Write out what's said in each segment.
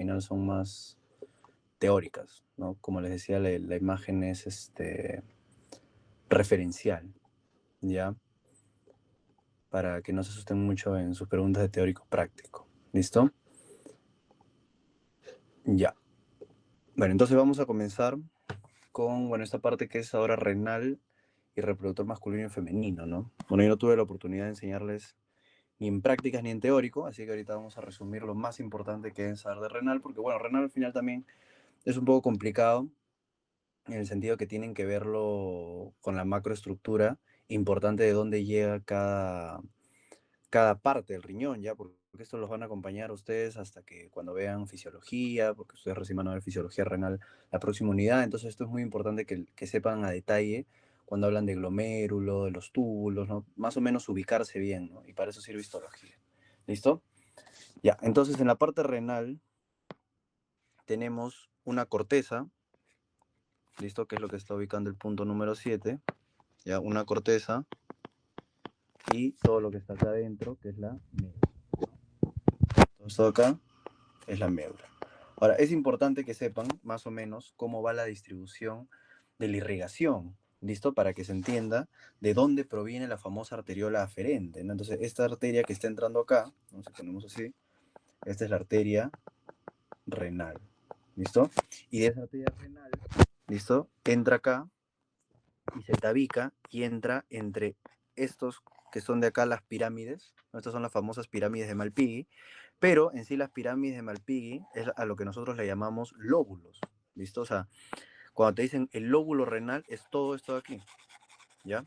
final son más teóricas, ¿no? Como les decía, la imagen es referencial, ¿ya? Para que no se asusten mucho en sus preguntas de teórico práctico. ¿Listo? Ya. Bueno, entonces vamos a comenzar con, bueno, esta parte que es ahora renal y reproductor masculino y femenino, ¿no? Bueno, yo no tuve la oportunidad de enseñarles ni en prácticas ni en teórico, así que ahorita vamos a resumir lo más importante que es saber de renal, porque, bueno, renal al final también es un poco complicado, en el sentido que tienen que verlo con la macroestructura importante de dónde llega cada parte del riñón, ¿ya? Porque esto los van a acompañar a ustedes hasta que cuando vean fisiología, porque ustedes recién van a ver fisiología renal la próxima unidad, entonces esto es muy importante que sepan a detalle cuando hablan de glomérulo, de los túbulos, ¿no? Más o menos ubicarse bien, ¿no? Y para eso sirve histología. ¿Listo? Ya, entonces en la parte renal tenemos una corteza, ¿listo? Que es lo que está ubicando el punto número 7, ya, una corteza y todo lo que está acá adentro, que es la médula. Todo esto acá es la médula. Ahora, es importante que sepan más o menos cómo va la distribución de la irrigación, ¿listo? Para que se entienda de dónde proviene la famosa arteriola aferente, ¿no? Entonces, esta arteria que está entrando acá, vamos a ponemos así, esta es la arteria renal, ¿listo? Y de esa arteria renal, ¿listo? Entra acá y se tabica y entra entre estos que son de acá las pirámides, ¿no? Estas son las famosas pirámides de Malpighi, pero en sí las pirámides de Malpighi es a lo que nosotros le llamamos lóbulos, ¿listo? O sea, cuando te dicen el lóbulo renal es todo esto de aquí, ¿ya?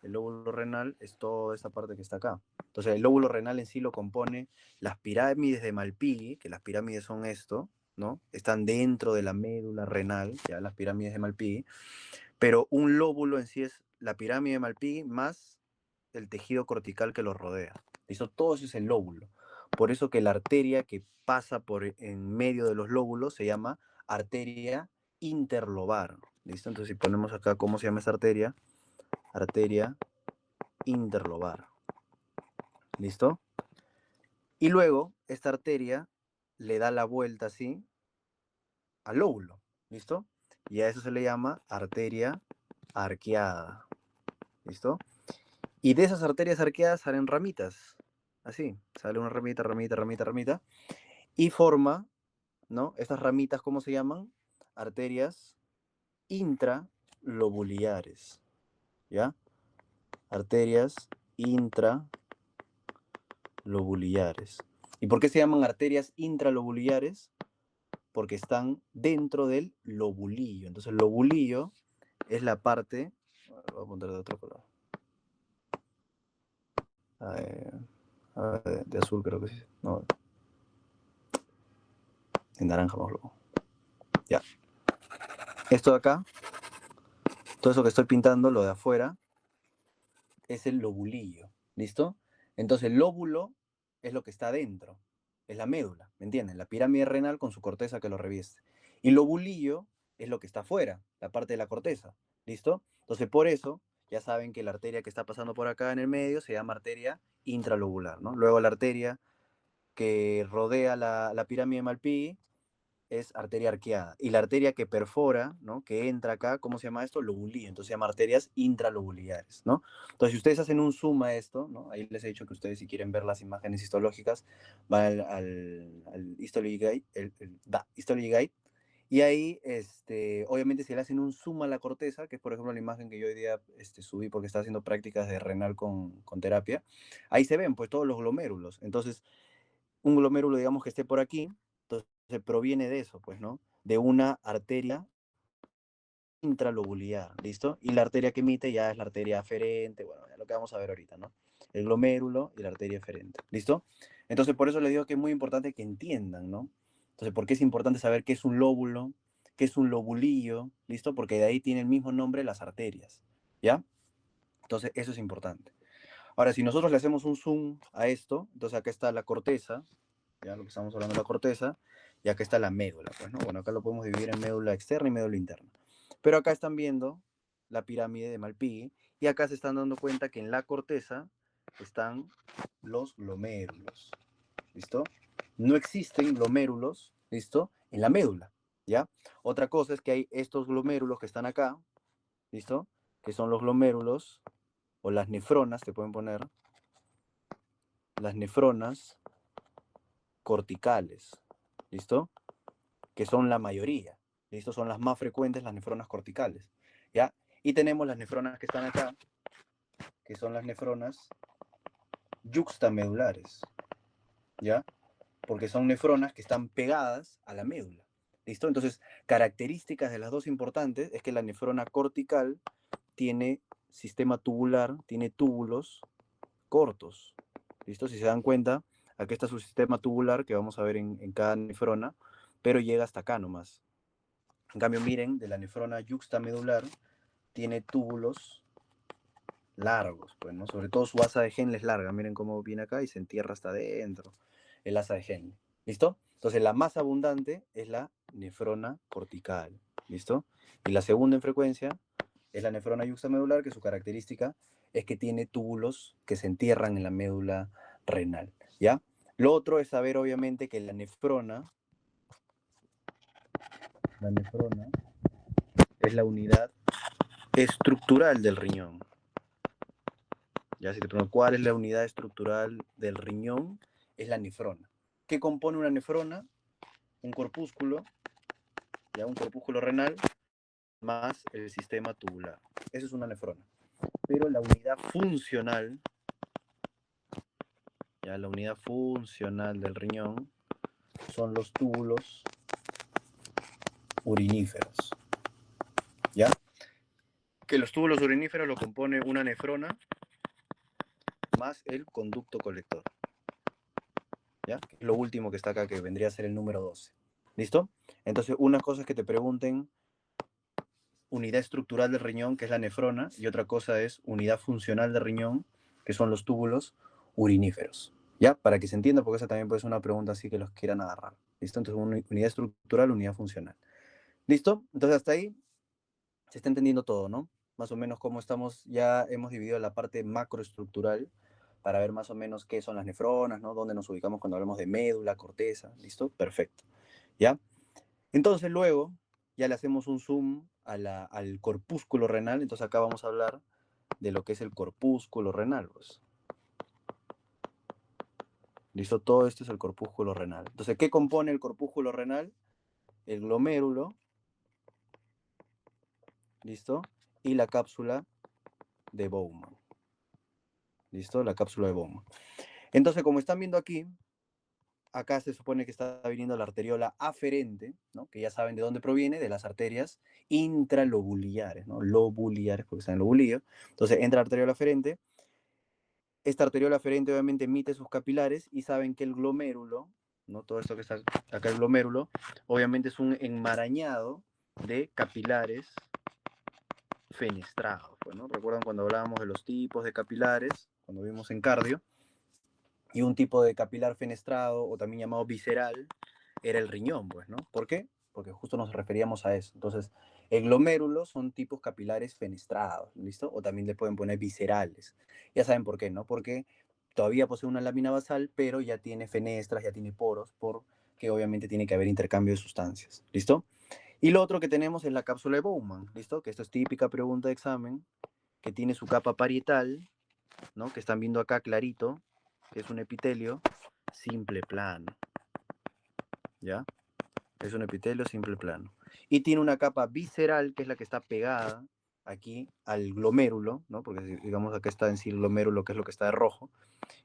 El lóbulo renal es toda esta parte que está acá. Entonces el lóbulo renal en sí lo compone las pirámides de Malpighi, que las pirámides son esto, ¿no? Están dentro de la médula renal, ya las pirámides de Malpighi, pero un lóbulo en sí es la pirámide de Malpighi más el tejido cortical que lo rodea. ¿Listo? Todo eso es el lóbulo. Por eso que la arteria que pasa por en medio de los lóbulos se llama arteria interlobar. ¿Listo? Entonces si ponemos acá cómo se llama esta arteria, arteria interlobar. ¿Listo? Y luego esta arteria le da la vuelta así al lóbulo. ¿Listo? Y a eso se le llama arteria arqueada. ¿Listo? Y de esas arterias arqueadas salen ramitas. Así, sale una ramita, ramita, ramita, ramita. Y forma, ¿no? Estas ramitas, ¿cómo se llaman? Arterias intralobuliares. ¿Ya? Arterias intralobuliares. ¿Y por qué se llaman arterias intralobuliares? Porque están dentro del lobulillo. Entonces el lobulillo es la parte... Voy a apuntar de otro color. De azul creo que sí. No, de naranja más luego. Ya. Esto de acá, todo eso que estoy pintando, lo de afuera, es el lobulillo. ¿Listo? Entonces el lóbulo es lo que está adentro. Es la médula, ¿me entienden? La pirámide renal con su corteza que lo revieste. Y lobulillo es lo que está afuera, la parte de la corteza. ¿Listo? Entonces por eso ya saben que la arteria que está pasando por acá en el medio se llama arteria intralobular, ¿no? Luego la arteria que rodea la pirámide de Malpighi es arteria arqueada. Y la arteria que perfora, ¿no? Que entra acá, ¿cómo se llama esto? Lobulillo. Entonces se llama arterias intralobuliares, ¿no? Entonces, si ustedes hacen un zoom a esto, ¿no? Ahí les he dicho que ustedes, si quieren ver las imágenes histológicas, van al Histology Guide, Histology Guide, y ahí, obviamente, si le hacen un zoom a la corteza, que es, por ejemplo, la imagen que yo hoy día subí porque estaba haciendo prácticas de renal con terapia, ahí se ven, pues, todos los glomérulos. Entonces, un glomérulo, digamos, que esté por aquí, entonces proviene de eso, pues, ¿no? De una arteria intralobular, ¿listo? Y la arteria que emite ya es la arteria aferente, bueno, ya lo que vamos a ver ahorita, ¿no? El glomérulo y la arteria aferente, ¿listo? Entonces, por eso les digo que es muy importante que entiendan, ¿no? Entonces, ¿por qué es importante saber qué es un lóbulo, qué es un lobulillo, ¿listo? Porque de ahí tiene el mismo nombre las arterias, ¿ya? Entonces, eso es importante. Ahora, si nosotros le hacemos un zoom a esto, entonces acá está la corteza, ya lo que estamos hablando de la corteza, y acá está la médula, pues, ¿no? Bueno, acá lo podemos dividir en médula externa y médula interna. Pero acá están viendo la pirámide de Malpighi, y acá se están dando cuenta que en la corteza están los glomérulos, ¿listo? No existen glomérulos ¿listo? En la médula, ¿ya? Otra cosa es que hay estos glomérulos que están acá, ¿listo? Que son los glomérulos, o las nefronas, te pueden poner, las nefronas corticales, ¿listo? Que son la mayoría, ¿listo? Son las más frecuentes, las nefronas corticales, ¿ya? Y tenemos las nefronas que están acá, que son las nefronas yuxtamedulares, ¿ya? Porque son nefronas que están pegadas a la médula, ¿listo? Entonces, características de las dos importantes es que la nefrona cortical tiene sistema tubular, tiene túbulos cortos, ¿listo? Si se dan cuenta, aquí está su sistema tubular que vamos a ver en cada nefrona, pero llega hasta acá nomás. En cambio, miren, de la nefrona yuxtamedular tiene túbulos largos, pues, ¿no? Sobre todo su asa de Henle es larga, miren cómo viene acá y se entierra hasta adentro el asa de Henle, ¿listo? Entonces la más abundante es la nefrona cortical, ¿listo? Y la segunda en frecuencia es la nefrona yuxtamedular, que su característica es que tiene túbulos que se entierran en la médula renal, ¿ya? Lo otro es saber, obviamente, que la nefrona es la unidad estructural del riñón. Ya, si te pregunto cuál es la unidad estructural del riñón, es la nefrona. ¿Qué compone una nefrona? Un corpúsculo, ya un corpúsculo renal, más el sistema tubular. Eso es una nefrona. Pero la unidad funcional, ya la unidad funcional del riñón, son los túbulos uriníferos. ¿Ya? Que los túbulos uriníferos lo compone una nefrona más el conducto colector. ¿Ya? Lo último que está acá, que vendría a ser el número 12. ¿Listo? Entonces, una cosa es que te pregunten unidad estructural del riñón, que es la nefrona, y otra cosa es unidad funcional del riñón, que son los túbulos uriníferos. ¿Ya? Para que se entienda, porque esa también puede ser una pregunta así que los quieran agarrar. ¿Listo? Entonces, unidad estructural, unidad funcional. ¿Listo? Entonces, hasta ahí se está entendiendo todo, ¿no? Más o menos cómo estamos, ya hemos dividido la parte macroestructural para ver más o menos qué son las nefronas, ¿no? Dónde nos ubicamos cuando hablamos de médula, corteza, ¿listo? Perfecto, ¿ya? Entonces luego ya le hacemos un zoom al corpúsculo renal, entonces acá vamos a hablar de lo que es el corpúsculo renal, pues. ¿Listo? Todo esto es el corpúsculo renal. Entonces, ¿qué compone el corpúsculo renal? El glomérulo, ¿listo? Y la cápsula de Bowman. ¿Listo? La cápsula de Bowman. Entonces, como están viendo aquí, acá se supone que está viniendo la arteriola aferente, ¿no? Que ya saben de dónde proviene, de las arterias intralobuliares, ¿no? Lobuliares, porque están en lobulillo. Entonces, entra la arteriola aferente. Esta arteriola aferente obviamente emite sus capilares y saben que el glomérulo, ¿no? Todo esto que está acá, el glomérulo, obviamente es un enmarañado de capilares fenestrados, pues, ¿no? ¿Recuerdan cuando hablábamos de los tipos de capilares, cuando vimos en cardio? Y un tipo de capilar fenestrado, o también llamado visceral, era el riñón, pues, ¿no? ¿Por qué? Porque justo nos referíamos a eso. Entonces, el glomérulo son tipos capilares fenestrados, ¿listo? O también le pueden poner viscerales. Ya saben por qué, ¿no? Porque todavía posee una lámina basal, pero ya tiene fenestras, ya tiene poros, porque obviamente tiene que haber intercambio de sustancias, ¿listo? Y lo otro que tenemos es la cápsula de Bowman, ¿listo? Que esto es típica pregunta de examen, que tiene su capa parietal, ¿no? Que están viendo acá clarito, que es un epitelio simple plano, ¿ya? Es un epitelio simple plano. Y tiene una capa visceral, que es la que está pegada aquí al glomérulo, ¿no? Porque digamos acá está en sí el glomérulo, que es lo que está de rojo,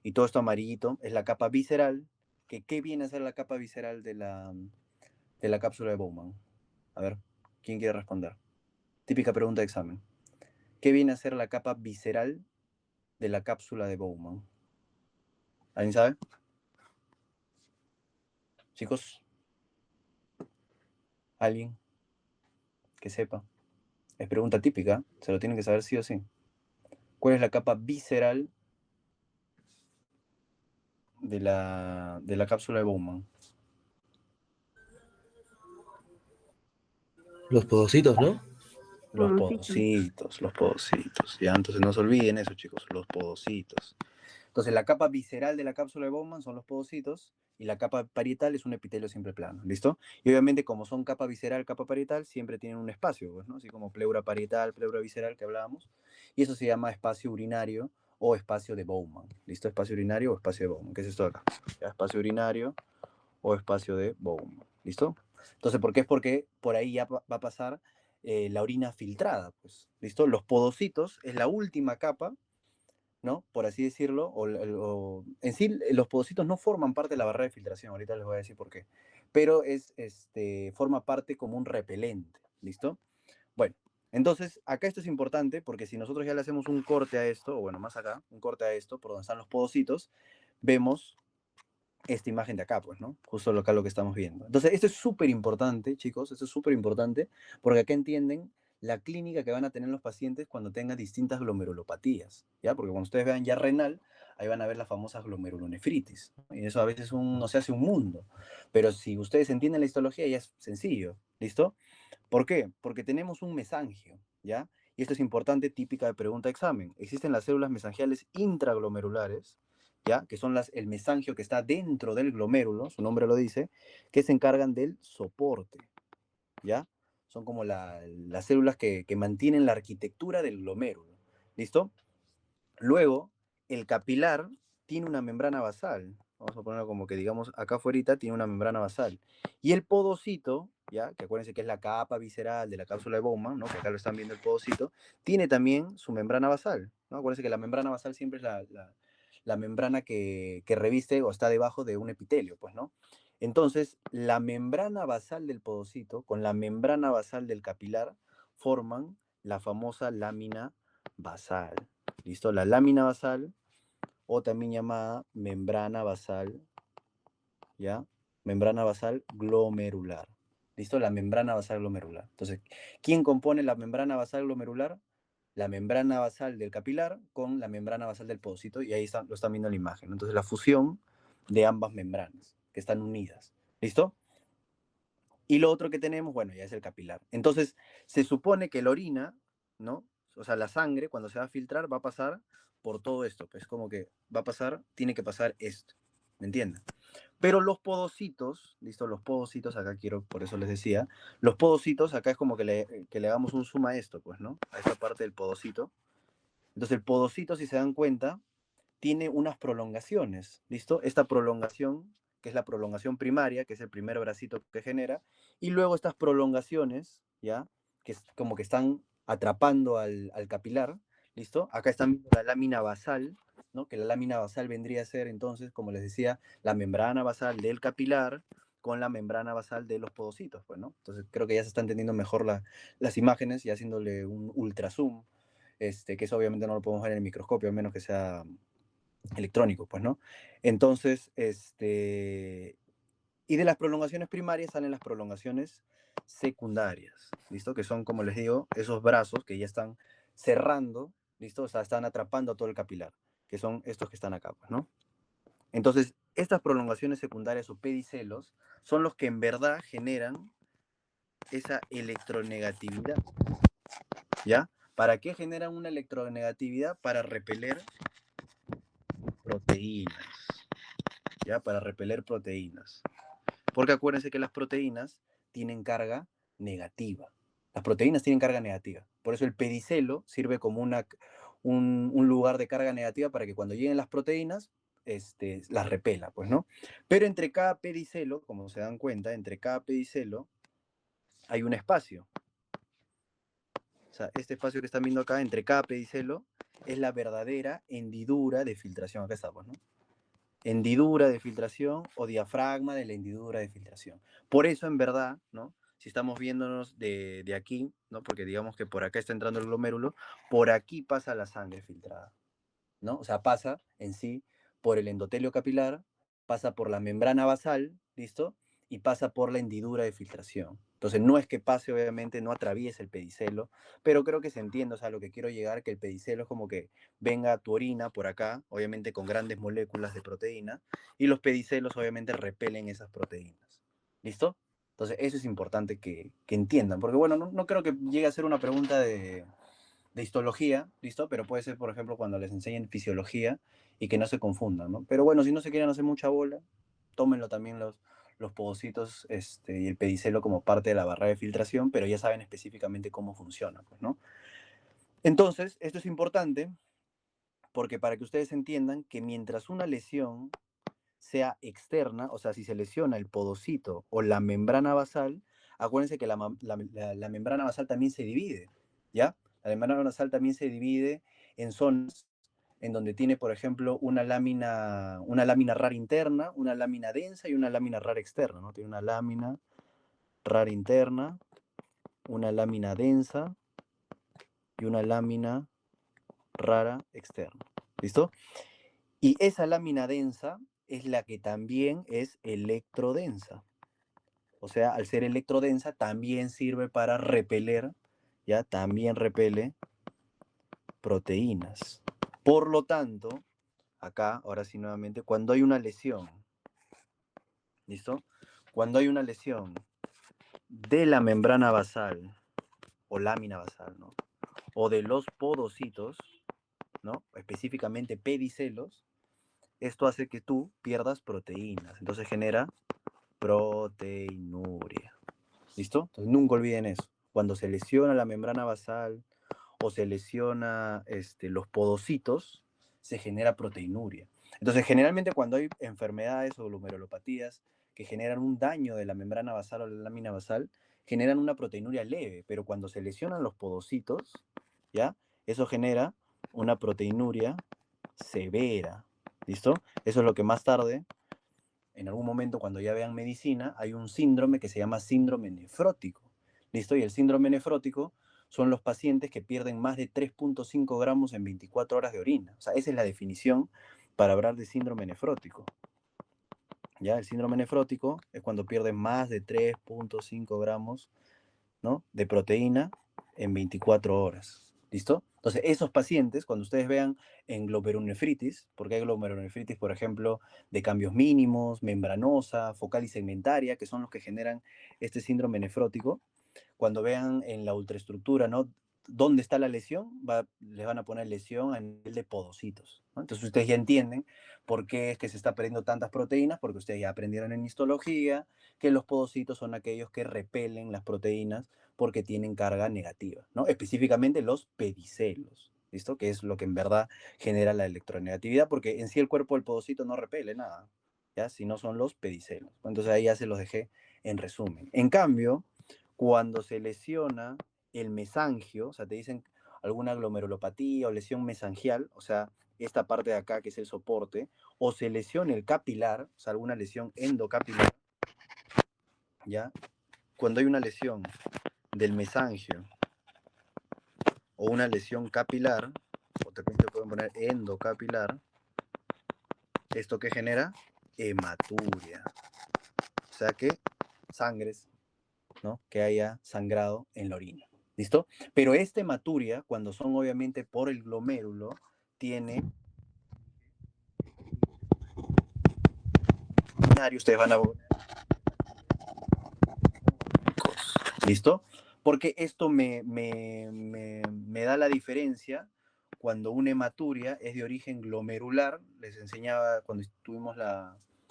y todo esto amarillito es la capa visceral, que ¿qué viene a ser la capa visceral de la cápsula de Bowman? A ver, ¿quién quiere responder? Típica pregunta de examen. ¿Qué viene a ser la capa visceral de la cápsula de Bowman? ¿Alguien sabe? Chicos, ¿alguien que sepa? Es pregunta típica, se lo tienen que saber sí o sí. ¿Cuál es la capa visceral de la cápsula de Bowman? Los podocitos, ¿no? Los podocitos, los podocitos. Ya, entonces no se olviden eso, chicos, los podocitos. Entonces, la capa visceral de la cápsula de Bowman son los podocitos y la capa parietal es un epitelio siempre plano, ¿listo? Y obviamente como son capa visceral, capa parietal, siempre tienen un espacio, pues, ¿no? Así como pleura parietal, pleura visceral que hablábamos, y eso se llama espacio urinario o espacio de Bowman, ¿listo? Espacio urinario o espacio de Bowman, ¿qué es esto de acá? Ya, espacio urinario o espacio de Bowman, ¿listo? Entonces, ¿por qué? Es porque por ahí ya va a pasar la orina filtrada, pues, ¿listo? Los podocitos es la última capa, ¿no? Por así decirlo, en sí los podocitos no forman parte de la barrera de filtración, ahorita les voy a decir por qué, pero forma parte como un repelente, ¿listo? Bueno, entonces acá esto es importante porque si nosotros ya le hacemos un corte a esto, o bueno, más acá, un corte a esto, por donde están los podocitos, vemos esta imagen de acá, pues, ¿no? Justo acá lo que estamos viendo. Entonces, esto es súper importante, chicos, esto es súper importante, porque acá entienden la clínica que van a tener los pacientes cuando tengan distintas glomerulopatías, ¿ya? Porque cuando ustedes vean ya renal, ahí van a ver la famosa glomerulonefritis, ¿no? Y eso a veces no se hace un mundo, pero si ustedes entienden la histología ya es sencillo, ¿listo? ¿Por qué? Porque tenemos un mesangio, ¿ya? Y esto es importante, típica de pregunta de examen. Existen las células mesangiales intraglomerulares, ¿ya? Que son el mesangio que está dentro del glomérulo, su nombre lo dice, que se encargan del soporte, ¿ya? Son como las células que mantienen la arquitectura del glomérulo, ¿listo? Luego, el capilar tiene una membrana basal. Vamos a ponerlo como que, digamos, acá afuera tiene una membrana basal. Y el podocito, ¿ya? Que acuérdense que es la capa visceral de la cápsula de Bowman, ¿no? Que acá lo están viendo el podocito, tiene también su membrana basal, ¿no? Acuérdense que la membrana basal siempre es la membrana que reviste o está debajo de un epitelio, pues, ¿no? Entonces, la membrana basal del podocito con la membrana basal del capilar forman la famosa lámina basal. ¿Listo? La lámina basal, o también llamada membrana basal, ¿ya? Membrana basal glomerular. ¿Listo? La membrana basal glomerular. Entonces, ¿quién compone la membrana basal glomerular? La membrana basal del capilar con la membrana basal del podocito, y ahí lo están viendo en la imagen. Entonces, la fusión de ambas membranas, que están unidas. ¿Listo? Y lo otro que tenemos, bueno, ya es el capilar. Entonces, se supone que la orina, ¿no? O sea, la sangre, cuando se va a filtrar, va a pasar por todo esto. Pues como que va a pasar, tiene que pasar esto. ¿Me entienden? Pero los podocitos, ¿listo? Los podocitos, acá quiero, por eso les decía, los podocitos, acá es como que le hagamos un zoom a esto, pues, ¿no? A esta parte del podocito. Entonces, el podocito, si se dan cuenta, tiene unas prolongaciones, ¿listo? Esta prolongación, que es la prolongación primaria, que es el primer bracito que genera, y luego estas prolongaciones, ¿ya? Que es como que están atrapando al capilar, ¿listo? Acá están viendo la lámina basal, ¿no? Que la lámina basal vendría a ser, entonces, como les decía, la membrana basal del capilar con la membrana basal de los podocitos, pues, ¿no? Entonces, creo que ya se está entendiendo mejor las imágenes y haciéndole un ultrazoom, que eso obviamente no lo podemos ver en el microscopio, a menos que sea electrónico, pues, ¿no? Entonces, y de las prolongaciones primarias salen las prolongaciones secundarias, ¿listo? Que son, como les digo, esos brazos que ya están cerrando, ¿listo? O sea, están atrapando a todo el capilar, que son estos que están acá, pues, ¿no? Entonces, estas prolongaciones secundarias o pedicelos son los que en verdad generan esa electronegatividad, ¿ya? ¿Para qué generan una electronegatividad? Para repeler proteínas, ¿ya? Para repeler proteínas. Porque acuérdense que las proteínas tienen carga negativa. Las proteínas tienen carga negativa. Por eso el pedicelo sirve como un lugar de carga negativa para que cuando lleguen las proteínas, las repela, pues, ¿no? Pero entre cada pedicelo, como se dan cuenta, entre cada pedicelo hay un espacio. O sea, este espacio que están viendo acá, entre cada pedicelo, es la verdadera hendidura de filtración. Acá estamos, ¿no? Hendidura de filtración o diafragma de la hendidura de filtración. Por eso, en verdad, ¿no? Si estamos viéndonos de aquí, ¿no? Porque digamos que por acá está entrando el glomérulo, por aquí pasa la sangre filtrada, ¿no? O sea, pasa en sí por el endotelio capilar, pasa por la membrana basal, ¿listo? Y pasa por la hendidura de filtración. Entonces, no es que pase, obviamente, no atraviese el pedicelo, pero creo que se entiende, o sea, lo que quiero llegar, que el pedicelo es como que venga tu orina por acá, obviamente con grandes moléculas de proteína, y los pedicelos, obviamente, repelen esas proteínas. ¿Listo? Entonces, eso es importante que entiendan, porque bueno, no creo que llegue a ser una pregunta de histología, ¿listo? Pero puede ser, por ejemplo, cuando les enseñen fisiología y que no se confundan, ¿no? Pero bueno, si no se quieren hacer mucha bola, tómenlo también los podocitos y el pedicelo como parte de la barrera de filtración, pero ya saben específicamente cómo funciona, pues, ¿no? Entonces, esto es importante porque para que ustedes entiendan que mientras una lesión sea externa, o sea, si se lesiona el podocito o la membrana basal, acuérdense que la membrana basal también se divide, ¿ya? La membrana basal también se divide en zonas en donde tiene, por ejemplo, una lámina rara interna, una lámina densa y una lámina rara externa, ¿no? Tiene una lámina rara interna, una lámina densa y una lámina rara externa. ¿Listo? Y esa lámina densa es la que también es electrodensa. O sea, al ser electrodensa también sirve para repeler, ¿ya? También repele proteínas. Por lo tanto, acá, ahora sí nuevamente, cuando hay una lesión, ¿listo? Cuando hay una lesión de la membrana basal o lámina basal, ¿no? O de los podocitos, ¿no? Específicamente pedicelos, esto hace que tú pierdas proteínas. Entonces genera proteinuria. ¿Listo? Entonces nunca olviden eso. Cuando se lesiona la membrana basal o se lesiona los podocitos, se genera proteinuria. Entonces, generalmente cuando hay enfermedades o glomerulopatías que generan un daño de la membrana basal o la lámina basal, generan una proteinuria leve, pero cuando se lesionan los podocitos, ¿ya? Eso genera una proteinuria severa. ¿Listo? Eso es lo que más tarde, en algún momento cuando ya vean medicina, hay un síndrome que se llama síndrome nefrótico. ¿Listo? Y el síndrome nefrótico son los pacientes que pierden más de 3,5 gramos en 24 horas de orina. O sea, esa es la definición para hablar de síndrome nefrótico. ¿Ya? El síndrome nefrótico es cuando pierden más de 3,5 gramos, ¿no?, de proteína en 24 horas. ¿Listo? Entonces, esos pacientes, cuando ustedes vean en glomerulonefritis, porque hay glomerulonefritis, por ejemplo, de cambios mínimos, membranosa, focal y segmentaria, que son los que generan este síndrome nefrótico, cuando vean en la ultraestructura, ¿no?, dónde está la lesión, les van a poner lesión a nivel de podocitos, ¿no? Entonces ustedes ya entienden por qué es que se está perdiendo tantas proteínas, porque ustedes ya aprendieron en histología que los podocitos son aquellos que repelen las proteínas porque tienen carga negativa, ¿no? Específicamente los pedicelos, ¿listo? Que es lo que en verdad genera la electronegatividad, porque en sí el cuerpo del podocito no repele nada, ¿ya? Si no son los pedicelos. Entonces ahí ya se los dejé en resumen. En cambio, cuando se lesiona el mesangio, o sea, te dicen alguna glomerulopatía o lesión mesangial, o sea, esta parte de acá que es el soporte, o se lesiona el capilar, o sea, alguna lesión endocapilar, ¿ya? Cuando hay una lesión del mesangio o una lesión capilar, o de repente pueden poner endocapilar, ¿esto qué genera? Hematuria. O sea que sangres, ¿no?, que haya sangrado en la orina. ¿Listo? Pero esta hematuria, cuando son obviamente por el glomérulo, tiene... Ustedes van a... ¿Listo? Porque esto me da la diferencia cuando una hematuria es de origen glomerular. Les enseñaba cuando tuvimos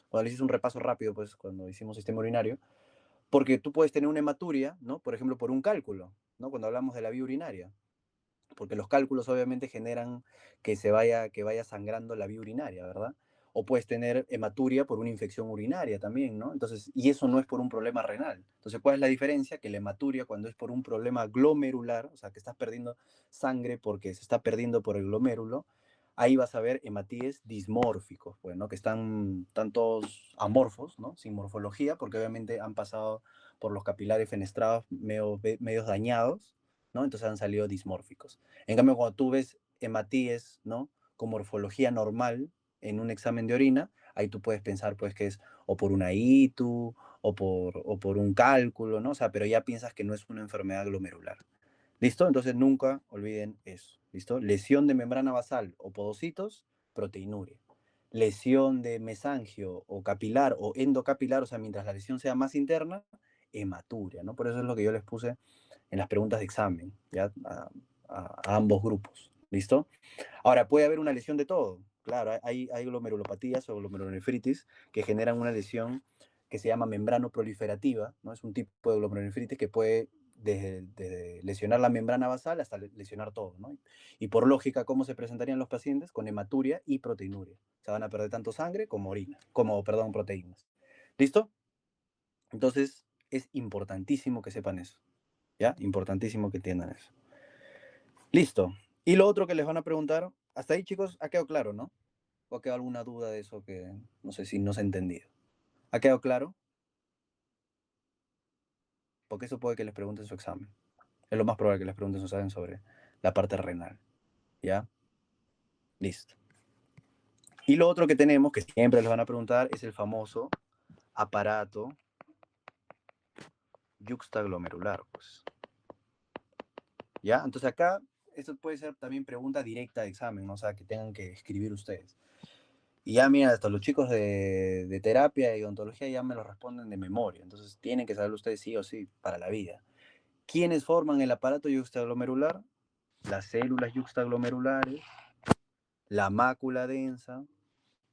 cuando les hice un repaso rápido, pues cuando hicimos sistema urinario, porque tú puedes tener una hematuria, ¿no?, por ejemplo, por un cálculo, ¿no?, cuando hablamos de la vía urinaria, porque los cálculos obviamente generan que vaya sangrando la vía urinaria, ¿verdad? O puedes tener hematuria por una infección urinaria también, ¿no? Entonces, y eso no es por un problema renal. Entonces, ¿cuál es la diferencia? Que la hematuria, cuando es por un problema glomerular, o sea, que estás perdiendo sangre porque se está perdiendo por el glomérulo, ahí vas a ver hematíes dismórficos, pues, ¿no?, que están todos amorfos, ¿no?, sin morfología, porque obviamente han pasado por los capilares fenestrados medios dañados, ¿no? Entonces han salido dismórficos. En cambio, cuando tú ves hematíes, ¿no?, con morfología normal en un examen de orina, ahí tú puedes pensar, pues, que es o por una ITU o por un cálculo, ¿no? O sea, pero ya piensas que no es una enfermedad glomerular. ¿Listo? Entonces nunca olviden eso. ¿Listo? Lesión de membrana basal o podocitos, proteinuria. Lesión de mesangio o capilar o endocapilar, o sea, mientras la lesión sea más interna, hematuria, ¿no? Por eso es lo que yo les puse en las preguntas de examen, ¿ya? A ambos grupos. ¿Listo? Ahora, puede haber una lesión de todo. Claro, hay glomerulopatías o glomerulonefritis que generan una lesión que se llama membrano proliferativa, ¿no? Es un tipo de glomerulonefritis que puede desde lesionar la membrana basal hasta lesionar todo, ¿no? Y por lógica, ¿cómo se presentarían los pacientes? Con hematuria y proteinuria. O sea, van a perder tanto sangre como orina, perdón, proteínas. ¿Listo? Entonces, es importantísimo que sepan eso, ¿ya? Importantísimo que entiendan eso. Listo. Y lo otro que les van a preguntar, hasta ahí, chicos, ha quedado claro, ¿no? ¿O ha quedado alguna duda de eso que no sé si no se ha entendido? ¿Ha quedado claro? Porque eso puede que les pregunten su examen. Es lo más probable que les pregunten su examen sobre la parte renal. ¿Ya? Listo. Y lo otro que tenemos, que siempre les van a preguntar, es el famoso aparato yuxtaglomerular. Pues. ¿Ya? Entonces acá, esto puede ser también pregunta directa de examen, ¿no? O sea, que tengan que escribir ustedes. Y ya, mira, hasta los chicos de terapia y odontología ya me lo responden de memoria. Entonces tienen que saber ustedes sí o sí para la vida. ¿Quiénes forman el aparato yuxtaglomerular? Las células yuxtaglomerulares, la mácula densa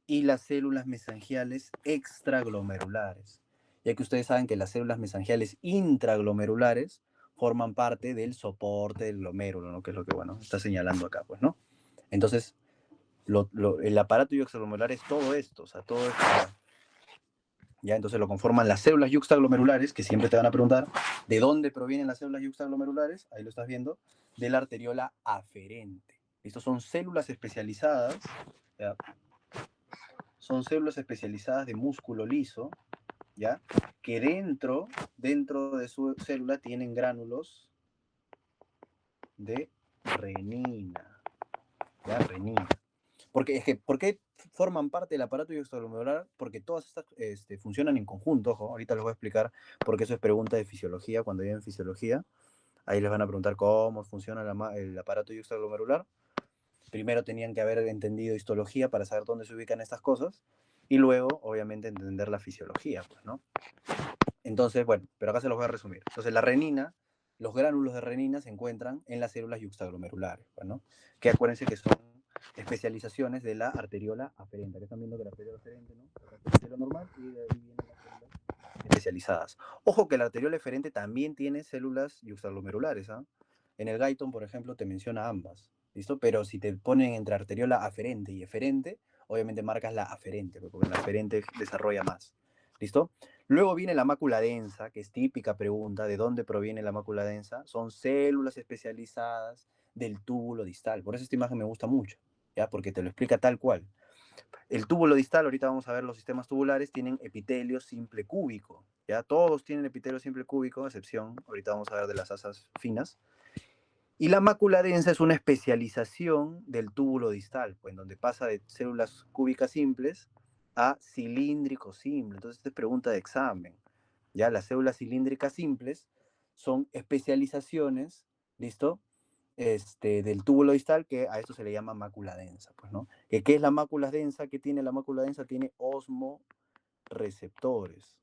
y las células mesangiales extraglomerulares. Ya que ustedes saben que las células mesangiales intraglomerulares forman parte del soporte del glomérulo, ¿no? Que es lo que, bueno, está señalando acá, pues, ¿no? Entonces, el aparato yuxtaglomerular es todo esto, o sea, todo esto. ¿Ya? Entonces lo conforman las células yuxtaglomerulares, que siempre te van a preguntar de dónde provienen las células yuxtaglomerulares, ahí lo estás viendo, de la arteriola aferente. Estos son células especializadas, ¿ya? Son células especializadas de músculo liso, ¿ya? Que dentro de su célula tienen gránulos de renina, ¿ya? Renina. ¿Por qué forman parte del aparato yuxtaglomerular? Porque todas estas funcionan en conjunto, ojo, ahorita les voy a explicar porque eso es pregunta de fisiología, cuando en fisiología, ahí les van a preguntar cómo funciona el aparato yuxtaglomerular. Primero tenían que haber entendido histología para saber dónde se ubican estas cosas, y luego, obviamente, entender la fisiología, pues, ¿no? Entonces, bueno, pero acá se los voy a resumir. Entonces, la renina, los gránulos de renina se encuentran en las células yuxtaglomerulares, pues, ¿no? Que acuérdense que son especializaciones de la arteriola aferente. Aquí están viendo que la arteriola aferente, ¿no? Acá está la arteriola normal y de ahí vienen las células especializadas. Ojo que la arteriola eferente también tiene células yuxtaglomerulares, ¿ah? En el Guyton, por ejemplo, te menciona ambas, ¿listo? Pero si te ponen entre arteriola aferente y eferente, obviamente marcas la aferente, porque la aferente desarrolla más, ¿listo? Luego viene la mácula densa, que es típica pregunta, ¿de dónde proviene la mácula densa? Son células especializadas del túbulo distal. Por eso esta imagen me gusta mucho, ¿ya? Porque te lo explica tal cual. El túbulo distal, ahorita vamos a ver los sistemas tubulares, tienen epitelio simple cúbico, ¿ya? Todos tienen epitelio simple cúbico, a excepción, ahorita vamos a ver de las asas finas. Y la mácula densa es una especialización del túbulo distal, pues, en donde pasa de células cúbicas simples a cilíndrico simple. Entonces, esta es pregunta de examen. ¿Ya? Las células cilíndricas simples son especializaciones, ¿listo? Del túbulo distal, que a esto se le llama mácula densa, pues, ¿no? ¿Qué es la mácula densa? ¿Qué tiene la mácula densa? Tiene osmoreceptores,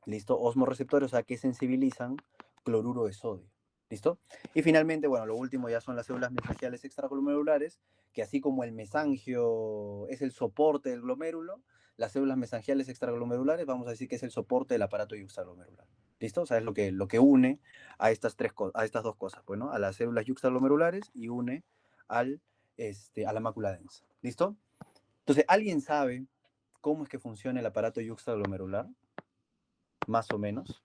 ¿listo? Osmoreceptores, o sea, que sensibilizan cloruro de sodio, ¿listo? Y finalmente, bueno, lo último ya son las células mesangiales extraglomerulares, que así como el mesangio es el soporte del glomérulo, las células mesangiales extraglomerulares, vamos a decir que es el soporte del aparato yuxtaglomerular. ¿Listo? O sea, es lo que une a estas, a estas dos cosas, pues, ¿no? A las células yuxtaglomerulares y une al, a la mácula densa. ¿Listo? Entonces, ¿alguien sabe cómo es que funciona el aparato yuxtaglomerular? Más o menos.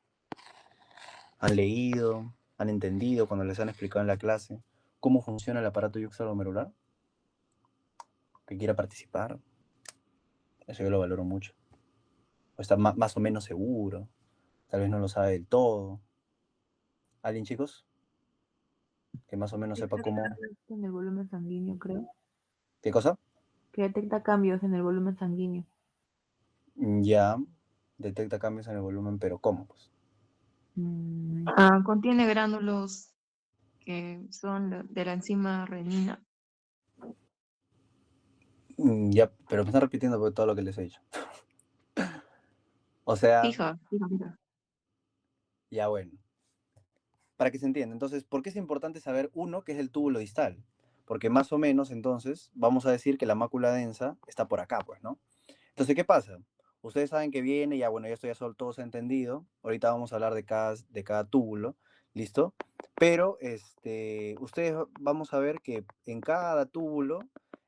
¿Han leído? ¿Han entendido cuando les han explicado en la clase cómo funciona el aparato yuxtaglomerular? ¿Que quiera participar? Eso yo lo valoro mucho. O está más o menos seguro. Tal vez no lo sabe del todo. ¿Alguien, chicos? Que más o menos sepa Detecta cómo... cambios en el volumen sanguíneo, creo. ¿Qué cosa? Que detecta cambios en el volumen sanguíneo. Ya detecta cambios en el volumen, pero ¿cómo? Pues? Contiene gránulos que son de la enzima renina. Ya, pero me están repitiendo todo lo que les he dicho. O sea, Fija. ya bueno. Para que se entienda. Entonces, ¿por qué es importante saber uno, que es el túbulo distal? Porque más o menos, entonces, vamos a decir que la mácula densa está por acá, pues, ¿no? Entonces, ¿qué pasa? Ustedes saben que viene, ya bueno, ya esto ya todo se ha entendido. Ahorita vamos a hablar de cada túbulo, ¿listo? Pero ustedes vamos a ver que en cada túbulo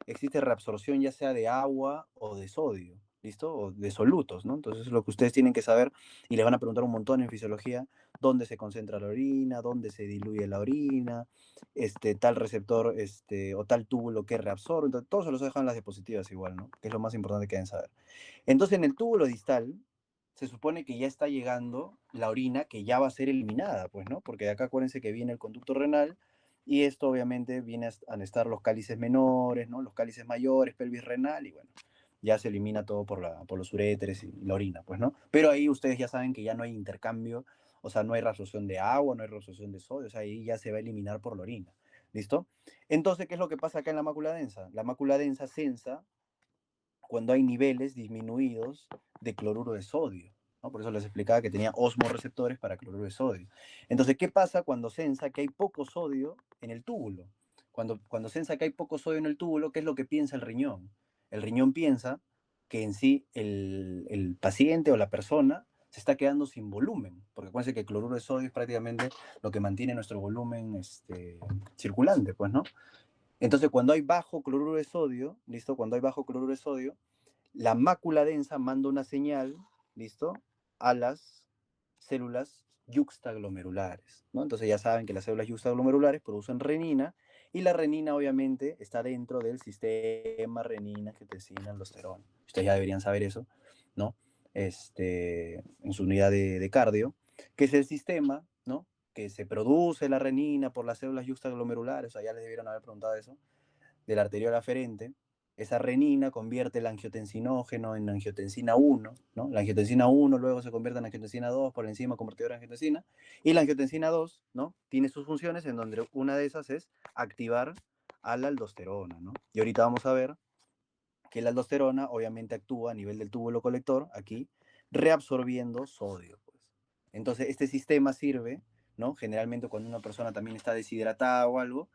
existe reabsorción ya sea de agua o de sodio, ¿listo? O de solutos, ¿no? Entonces es lo que ustedes tienen que saber y les van a preguntar un montón en fisiología, dónde se concentra la orina, dónde se diluye la orina, tal receptor o tal túbulo que reabsorbe. Entonces, todo se los dejan en las diapositivas igual, ¿no? Que es lo más importante que deben saber. Entonces, en el túbulo distal, se supone que ya está llegando la orina que ya va a ser eliminada, pues, ¿no? Porque de acá acuérdense que viene el conducto renal y esto obviamente viene a estar los cálices menores, ¿no? Los cálices mayores, pelvis renal y bueno, ya se elimina todo por los uréteres y la orina, pues, ¿no? Pero ahí ustedes ya saben que ya no hay intercambio, o sea, no hay reabsorción de agua, no hay reabsorción de sodio, o sea, ahí ya se va a eliminar por la orina, ¿listo? Entonces, ¿qué es lo que pasa acá en la mácula densa? La mácula densa sensa cuando hay niveles disminuidos de cloruro de sodio, ¿no? Por eso les explicaba que tenía osmoreceptores para cloruro de sodio. Entonces, ¿qué pasa cuando sensa que hay poco sodio en el túbulo? Cuando sensa que hay poco sodio en el túbulo, ¿qué es lo que piensa el riñón? El riñón piensa que en sí el paciente o la persona se está quedando sin volumen, porque acuérdense que el cloruro de sodio es prácticamente lo que mantiene nuestro volumen circulante, pues, ¿no? Entonces, cuando hay bajo cloruro de sodio, ¿listo? Cuando hay bajo cloruro de sodio, la mácula densa manda una señal, ¿listo? A las células yuxtaglomerulares, ¿no? Entonces ya saben que las células yuxtaglomerulares producen renina y la renina obviamente está dentro del sistema renina, angiotensina, aldosterona. Ustedes ya deberían saber eso, ¿no? En su unidad de cardio, que es el sistema, ¿no? Que se produce la renina por las células yuxtaglomerulares, o sea, ya les debieron haber preguntado eso, de la arteriola aferente. Esa renina convierte el angiotensinógeno en angiotensina 1, ¿no? La angiotensina 1 luego se convierte en angiotensina 2 por la enzima convertidora de angiotensina, y la angiotensina 2, ¿no? Tiene sus funciones en donde una de esas es activar a la aldosterona, ¿no? Y ahorita vamos a ver que la aldosterona obviamente actúa a nivel del túbulo colector, aquí, reabsorbiendo sodio, pues. Entonces, este sistema sirve, ¿no? Generalmente cuando una persona también está deshidratada o algo,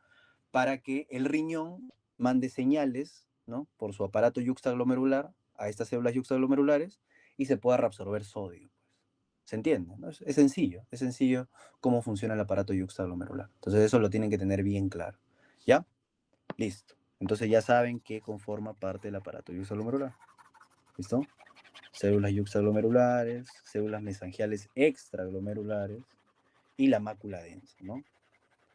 para que el riñón mande señales, ¿no? Por su aparato yuxtaglomerular a estas células yuxtaglomerulares y se pueda reabsorber sodio, pues. ¿Se entiende? ¿No? Es sencillo cómo funciona el aparato yuxtaglomerular. Entonces eso lo tienen que tener bien claro. ¿Ya? Listo. Entonces ya saben que conforma parte del aparato yuxtaglomerular. ¿Listo? Células yuxtaglomerulares, células mesangiales extraglomerulares y la mácula densa, ¿no?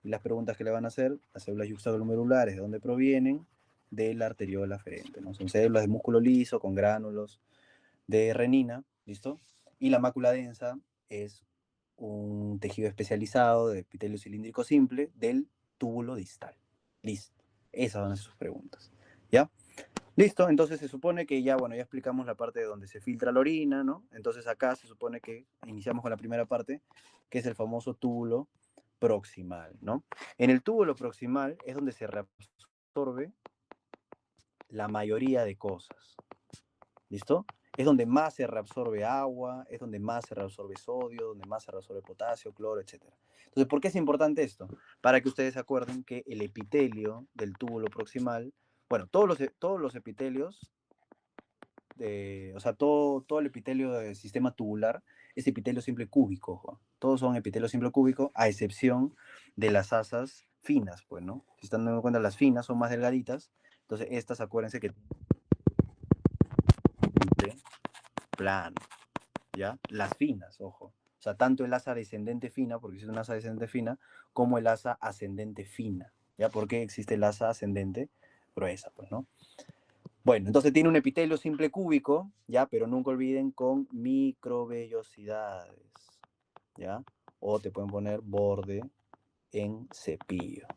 Y las preguntas que le van a hacer, las células yuxtaglomerulares, ¿de dónde provienen? De la arteriola aferente, ¿no? Son células de músculo liso con gránulos de renina, ¿listo? Y la mácula densa es un tejido especializado de epitelio cilíndrico simple del túbulo distal. Listo. Esas van a ser sus preguntas. ¿Ya? Listo, entonces se supone que ya, bueno, ya explicamos la parte de donde se filtra la orina, ¿no? Entonces acá se supone que iniciamos con la primera parte, que es el famoso túbulo proximal, ¿no? En el túbulo proximal es donde se reabsorbe la mayoría de cosas, ¿listo? Es donde más se reabsorbe agua, es donde más se reabsorbe sodio, donde más se reabsorbe potasio, cloro, etc. Entonces, ¿por qué es importante esto? Para que ustedes se acuerden que el epitelio del túbulo proximal, bueno, todos los epitelios, o sea, todo el epitelio del sistema tubular es epitelio simple cúbico, ojo. Todos son epitelio simple cúbico, a excepción de las asas finas, pues, ¿no? Si están dando cuenta, las finas son más delgaditas, entonces estas, acuérdense que plano, ¿ya? Las finas, ojo. O sea, tanto el asa descendente fina, porque existe una asa descendente fina, como el asa ascendente fina, ¿ya? Porque existe el asa ascendente gruesa, pues, ¿no? Bueno, entonces tiene un epitelio simple cúbico, ¿ya? Pero nunca olviden con microvellosidades, ¿ya? O te pueden poner borde en cepillo,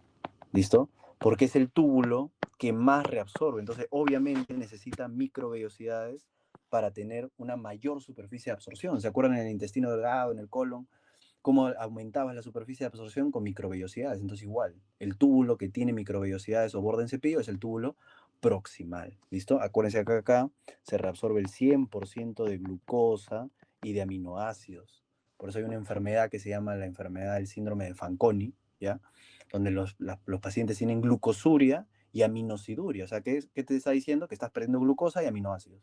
¿listo? Porque es el túbulo que más reabsorbe, entonces obviamente necesita microvellosidades para tener una mayor superficie de absorción. ¿Se acuerdan en el intestino delgado, en el colon? Cómo aumentabas la superficie de absorción con microvellosidades. Entonces igual, el túbulo que tiene microvellosidades o borde en cepillo es el túbulo proximal. ¿Listo? Acuérdense que acá se reabsorbe el 100% de glucosa y de aminoácidos. Por eso hay una enfermedad que se llama la enfermedad del síndrome de Fanconi, ¿ya? Donde los pacientes tienen glucosuria y aminosiduria. O sea, ¿qué te está diciendo? Que estás perdiendo glucosa y aminoácidos.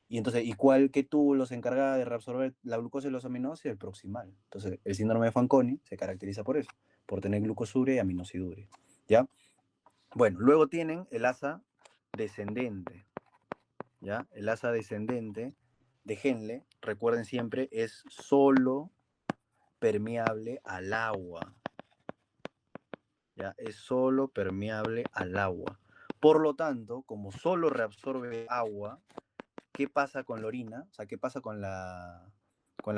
Y entonces, ¿qué túbulo se encarga de reabsorber la glucosa y los aminoácidos? El proximal. Entonces, el síndrome de Fanconi se caracteriza por eso, por tener glucosuria y aminosiduria, ¿ya? Bueno, luego tienen el asa descendente, ¿ya? El asa descendente de Henle, recuerden siempre, es solo permeable al agua, ¿ya? Es solo permeable al agua. Por lo tanto, como solo reabsorbe agua, ¿qué pasa con la orina? O sea, ¿qué pasa con la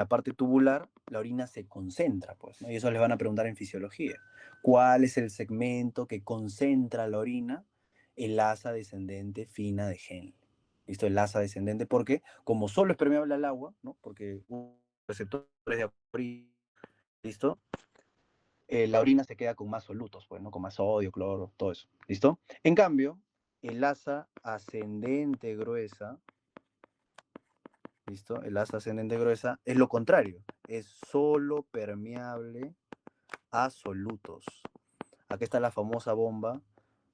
parte tubular? La orina se concentra, pues, ¿no? Y eso les van a preguntar en fisiología. ¿Cuál es el segmento que concentra la orina? El asa descendente fina de Henle. ¿Listo? El asa descendente, porque como solo es permeable al agua, ¿no? Porque receptores de orina, ¿listo? La orina se queda con más solutos, pues, ¿no? Con más sodio, cloro, todo eso, ¿listo? En cambio, el asa ascendente gruesa, ¿listo? El asa ascendente gruesa es lo contrario, es solo permeable a solutos. Aquí está la famosa bomba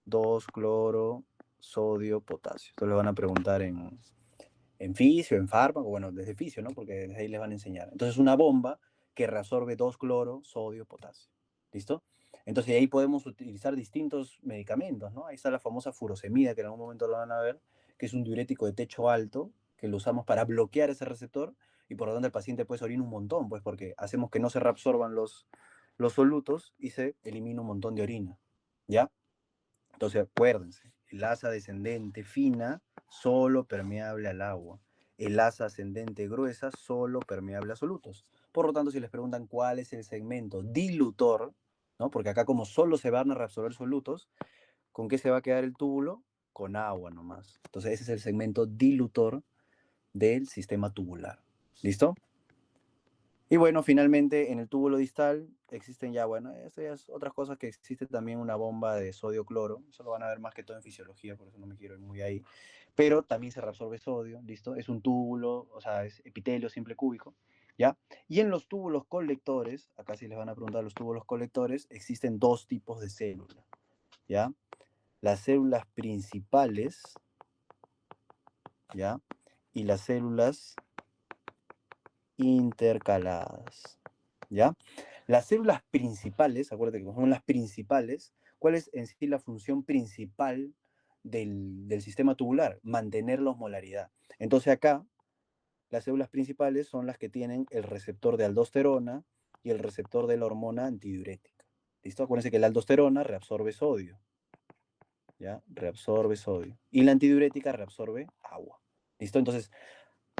2-cloro, sodio, potasio. Esto le van a preguntar en fisio, en fármaco, bueno, desde fisio, ¿no? Porque desde ahí les van a enseñar. Entonces, una bomba que reabsorbe 2-cloro, sodio, potasio. ¿Listo? Entonces, ahí podemos utilizar distintos medicamentos, ¿no? Ahí está la famosa furosemida, que en algún momento lo van a ver, que es un diurético de techo alto, que lo usamos para bloquear ese receptor, y por lo tanto el paciente pues orina un montón, pues porque hacemos que no se reabsorban los solutos y se elimina un montón de orina, ¿ya? Entonces, acuérdense, el asa descendente fina, solo permeable al agua. El asa ascendente gruesa, solo permeable a solutos. Por lo tanto, si les preguntan cuál es el segmento dilutor, ¿no? Porque acá como solo se van a reabsorber solutos, ¿con qué se va a quedar el túbulo? Con agua nomás. Entonces, ese es el segmento dilutor del sistema tubular. ¿Listo? Y bueno, finalmente en el túbulo distal existen ya, bueno, estas otras cosas que existe también una bomba de sodio-cloro. Eso lo van a ver más que todo en fisiología, por eso no me quiero ir muy ahí. Pero también se reabsorbe sodio, ¿listo? Es un túbulo, o sea, es epitelio simple cúbico, ¿ya? Y en los túbulos colectores, acá sí les van a preguntar los túbulos colectores, existen dos tipos de células, ¿ya? Las células principales, ¿ya? Y las células intercaladas, ¿ya? Las células principales, acuérdate que son las principales, ¿cuál es en sí la función principal del sistema tubular? Mantener la osmolaridad. Entonces acá, las células principales son las que tienen el receptor de aldosterona y el receptor de la hormona antidiurética. ¿Listo? Acuérdense que la aldosterona reabsorbe sodio, ¿ya? Reabsorbe sodio. Y la antidiurética reabsorbe agua. ¿Listo? Entonces,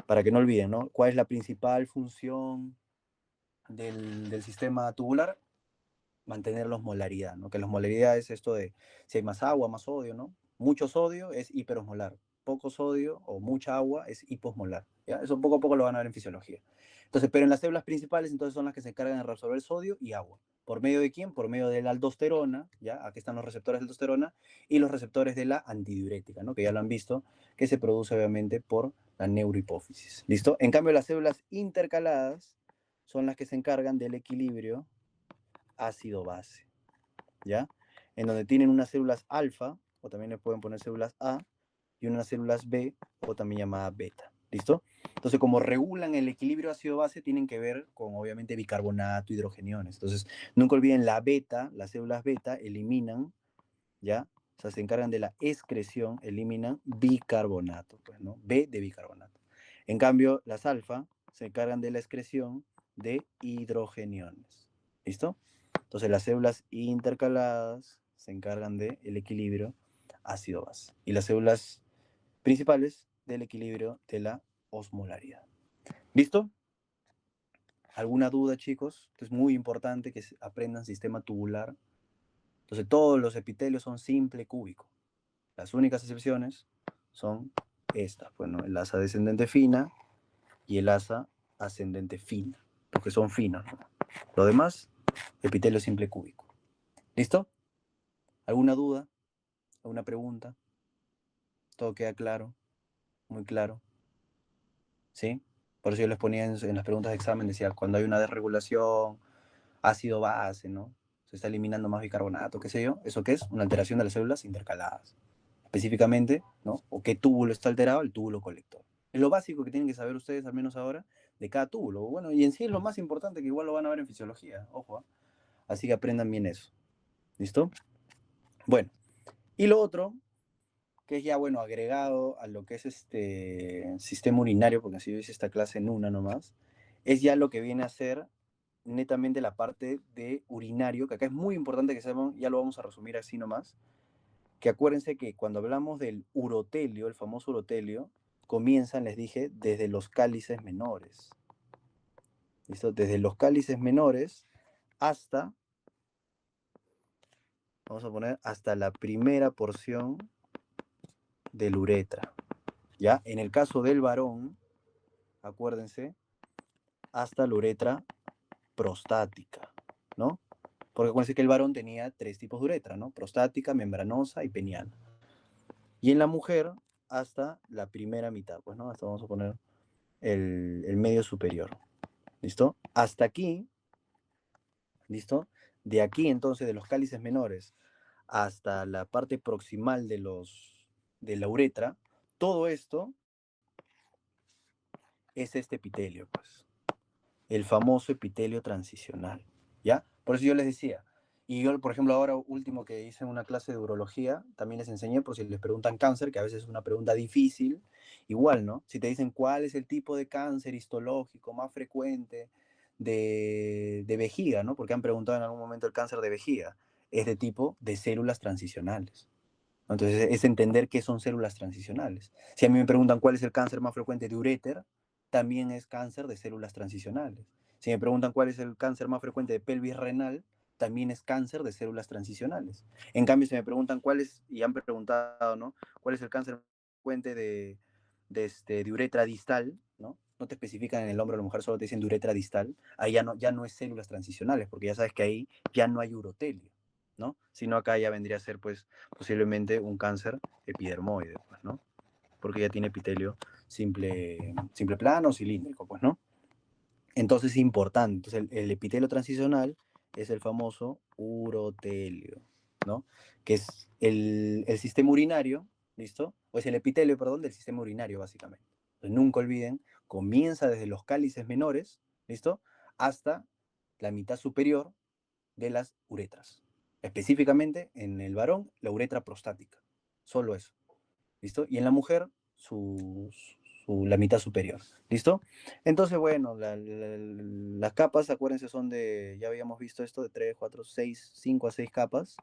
para que no olviden, ¿no? ¿Cuál es la principal función del sistema tubular? Mantener la osmolaridad, ¿no? Que la osmolaridad es esto de si hay más agua, más sodio, ¿no? Mucho sodio es hiperosmolar, poco sodio o mucha agua es hiposmolar, ¿ya? Eso poco a poco lo van a ver en fisiología. Entonces, pero en las células principales entonces son las que se encargan de reabsorber sodio y agua. ¿Por medio de quién? Por medio de la aldosterona, ¿ya? Aquí están los receptores de aldosterona y los receptores de la antidiurética, ¿no? Que ya lo han visto, que se produce obviamente por la neurohipófisis, ¿listo? En cambio, las células intercaladas son las que se encargan del equilibrio ácido-base, ¿ya? En donde tienen unas células alfa, o también le pueden poner células A, y unas células B, o también llamadas beta, ¿listo? Entonces, como regulan el equilibrio ácido-base, tienen que ver con, obviamente, bicarbonato, hidrogeniones. Entonces, nunca olviden la beta, las células beta eliminan, ¿ya? O sea, se encargan de la excreción, eliminan bicarbonato, pues, ¿no? B de bicarbonato. En cambio, las alfa se encargan de la excreción de hidrogeniones, ¿listo? Entonces las células intercaladas se encargan del equilibrio ácido-base y las células principales del equilibrio de la osmolaridad. ¿Listo? ¿Alguna duda, chicos? Es muy importante que aprendan sistema tubular. Entonces todos los epitelios son simple cúbico. Las únicas excepciones son estas, bueno, el asa descendente fina y el asa ascendente fina, porque son finos, ¿no? Lo demás, epitelio simple cúbico. ¿Listo? ¿Alguna duda? ¿Alguna pregunta? ¿Todo queda claro? Muy claro. ¿Sí? Por eso yo les ponía en las preguntas de examen, decía, cuando hay una desregulación, ácido-base, ¿no? se está eliminando más bicarbonato, qué sé yo. ¿Eso qué es? Una alteración de las células intercaladas. Específicamente, ¿no? O qué túbulo está alterado, el túbulo colector. Es lo básico que tienen que saber ustedes, al menos ahora, de cada túbulo. Bueno, y en sí es lo más importante que igual lo van a ver en fisiología, ojo, ¿eh? Así que aprendan bien eso. ¿Listo? Bueno, y lo otro, que es ya, bueno, agregado a lo que es este sistema urinario, porque así yo hice esta clase en una nomás, es ya lo que viene a ser netamente la parte de urinario, que acá es muy importante que sepan, ya lo vamos a resumir así nomás, que acuérdense que cuando hablamos del urotelio, el famoso urotelio, comienzan, les dije, desde los cálices menores. ¿Listo? Desde los cálices menores hasta, vamos a poner, hasta la primera porción del uretra. ¿Ya? En el caso del varón, acuérdense, hasta la uretra prostática, ¿no? Porque acuérdense que el varón tenía 3 tipos de uretra, ¿no? Prostática, membranosa y peniana. Y en la mujer, hasta la primera mitad, pues, ¿no? Hasta vamos a poner el medio superior. ¿Listo? Hasta aquí, ¿listo? De aquí, entonces, de los cálices menores hasta la parte proximal de la uretra, todo esto es este epitelio, pues. El famoso epitelio transicional, ¿ya? Por eso yo les decía, y yo, por ejemplo, ahora último que hice una clase de urología, también les enseñé, por si les preguntan cáncer, que a veces es una pregunta difícil, igual, ¿no? Si te dicen cuál es el tipo de cáncer histológico más frecuente de vejiga, ¿no? Porque han preguntado en algún momento el cáncer de vejiga, es de tipo de células transicionales. Entonces, es entender qué son células transicionales. Si a mí me preguntan cuál es el cáncer más frecuente de uréter, también es cáncer de células transicionales. Si me preguntan cuál es el cáncer más frecuente de pelvis renal, también es cáncer de células transicionales. En cambio, si me preguntan cuál es, y han preguntado, ¿no? ¿Cuál es el cáncer más frecuente de uretra distal, ¿no? No te especifican en el hombre o la mujer, solo te dicen de uretra distal. Ahí ya no es células transicionales, porque ya sabes que ahí ya no hay urotelio, ¿no? Sino acá ya vendría a ser, pues, posiblemente un cáncer epidermoide, pues, ¿no? Porque ya tiene epitelio simple plano o cilíndrico, pues, ¿no? Entonces es importante. Entonces el epitelio transicional es el famoso urotelio, ¿no? Que es el sistema urinario, ¿listo? O es el epitelio, perdón, del sistema urinario, básicamente. Entonces nunca olviden, comienza desde los cálices menores, ¿listo? Hasta la mitad superior de las uretras. Específicamente en el varón, la uretra prostática. Solo eso. ¿Listo? Y en la mujer, la mitad superior. ¿Listo? Entonces, bueno, las capas, acuérdense, son ya habíamos visto esto, de 3, 4, 6, 5 a 6 capas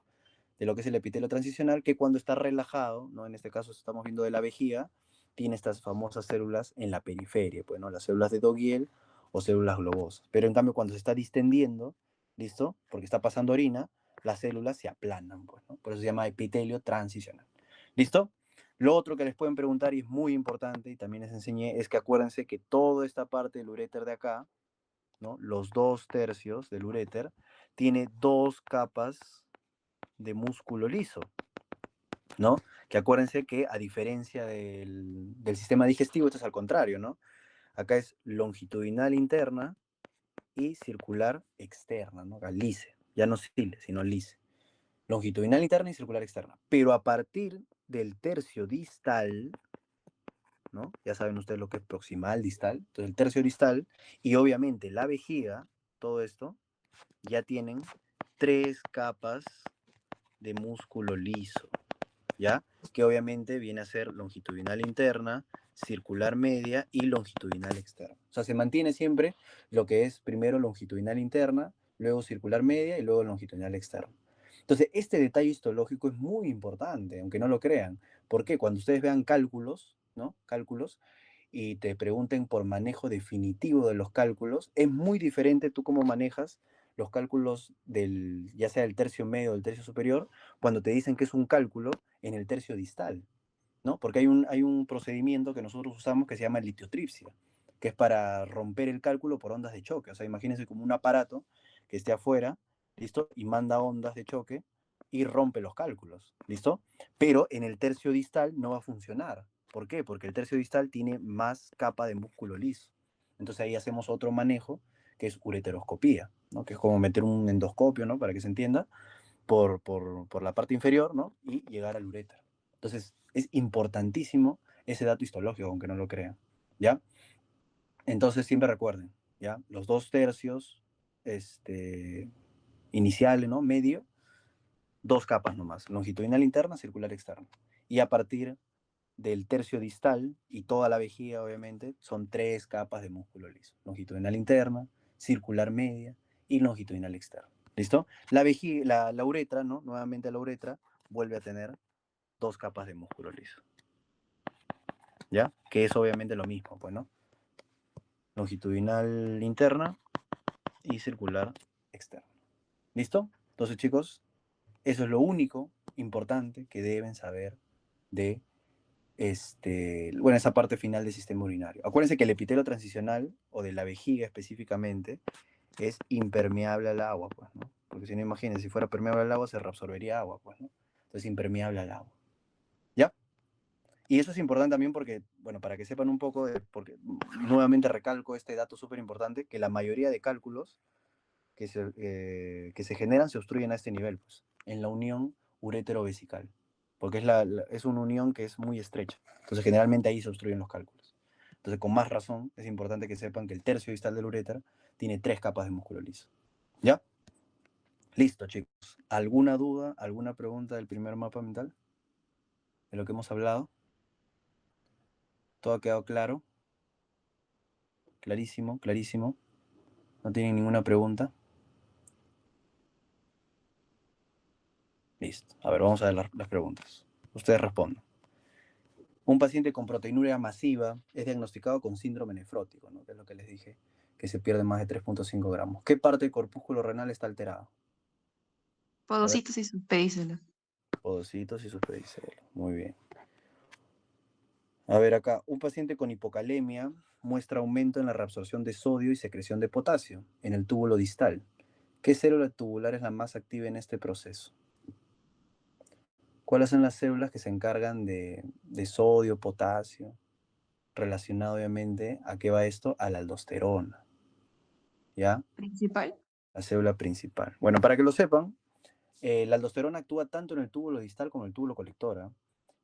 de lo que es el epitelio transicional, que cuando está relajado, ¿no? En este caso estamos viendo de la vejiga, tiene estas famosas células en la periferia, pues, ¿no? Las células de Dogiel o células globosas. Pero en cambio, cuando se está distendiendo, ¿listo? Porque está pasando orina, las células se aplanan, pues, ¿no? Por eso se llama epitelio transicional. ¿Listo? Lo otro que les pueden preguntar, y es muy importante, y también les enseñé, es que acuérdense que toda esta parte del uréter de acá, ¿no? Los 2/3 del uréter, tiene 2 capas de músculo liso, ¿no? Que acuérdense que a diferencia del sistema digestivo, esto es al contrario, ¿no? Acá es longitudinal interna y circular externa, ¿no? Acá lice, ya no cile, sino lice. Longitudinal interna y circular externa. Pero a partir del tercio distal, ¿no? Ya saben ustedes lo que es proximal, distal. Entonces el tercio distal y obviamente la vejiga, todo esto, ya tienen 3 capas de músculo liso, ¿ya? Que obviamente viene a ser longitudinal interna, circular media y longitudinal externa. O sea, se mantiene siempre lo que es primero longitudinal interna, luego circular media y luego longitudinal externa. Entonces, este detalle histológico es muy importante, aunque no lo crean. ¿Por qué? Cuando ustedes vean cálculos, ¿no? Cálculos, y te pregunten por manejo definitivo de los cálculos, es muy diferente tú cómo manejas los cálculos ya sea del tercio medio o del tercio superior, cuando te dicen que es un cálculo en el tercio distal, ¿no? Porque hay un procedimiento que nosotros usamos que se llama litiotripsia, que es para romper el cálculo por ondas de choque. O sea, imagínense como un aparato que esté afuera, ¿listo? Y manda ondas de choque y rompe los cálculos, ¿listo? Pero en el tercio distal no va a funcionar. ¿Por qué? Porque el tercio distal tiene más capa de músculo liso. Entonces ahí hacemos otro manejo que es ureteroscopía, ¿no? Que es como meter un endoscopio, ¿no? Para que se entienda, por la parte inferior, ¿no? Y llegar al uréter. Entonces, es importantísimo ese dato histológico, aunque no lo crean, ¿ya? Entonces, siempre recuerden, ¿ya? Los 2/3 iniciales, ¿no? Medio, 2 capas nomás, longitudinal interna, circular externa. Y a partir del tercio distal y toda la vejiga, obviamente, son 3 capas de músculo liso. Longitudinal interna, circular media y longitudinal externa. ¿Listo? La vejiga, la uretra, ¿no? Nuevamente la uretra vuelve a tener 2 capas de músculo liso. ¿Ya? Que es obviamente lo mismo, pues, ¿no? Longitudinal interna y circular externa. ¿Listo? Entonces, chicos, eso es lo único importante que deben saber de bueno, esa parte final del sistema urinario. Acuérdense que el epitelio transicional, o de la vejiga específicamente, es impermeable al agua, pues, ¿no? Porque si no, imagínense, si fuera permeable al agua, se reabsorbería agua, pues, ¿no? Entonces, impermeable al agua. ¿Ya? Y eso es importante también porque, bueno, para que sepan un poco, porque nuevamente recalco este dato súper importante, que la mayoría de cálculos que se generan se obstruyen a este nivel, pues, en la unión urétero-vesical, porque es una unión que es muy estrecha. Entonces, generalmente ahí se obstruyen los cálculos. Entonces, con más razón, es importante que sepan que el tercio distal del uréter tiene 3 capas de músculo liso. ¿Ya? Listo, chicos. ¿Alguna duda, alguna pregunta del primer mapa mental? ¿De lo que hemos hablado? ¿Todo ha quedado claro? Clarísimo, clarísimo. ¿No tienen ninguna pregunta? Listo. A ver, vamos a ver las preguntas. Ustedes respondan. Un paciente con proteinuria masiva es diagnosticado con síndrome nefrótico, ¿no? Que es lo que les dije, que se pierde más de 3,5 gramos. ¿Qué parte del corpúsculo renal está alterada? A ver, Podocitos y sus pedícelos. podocitos y sus pedicelos. Muy bien. A ver acá, un paciente con hipocalemia muestra aumento en la reabsorción de sodio y secreción de potasio en el túbulo distal. ¿Qué célula tubular es la más activa en este proceso? ¿Cuáles son las células que se encargan de sodio, potasio? Relacionado obviamente, ¿a qué va esto? A la aldosterona. ¿Ya? Principal. La célula principal. Bueno, para que lo sepan, la aldosterona actúa tanto en el túbulo distal como en el túbulo colector, ¿ah?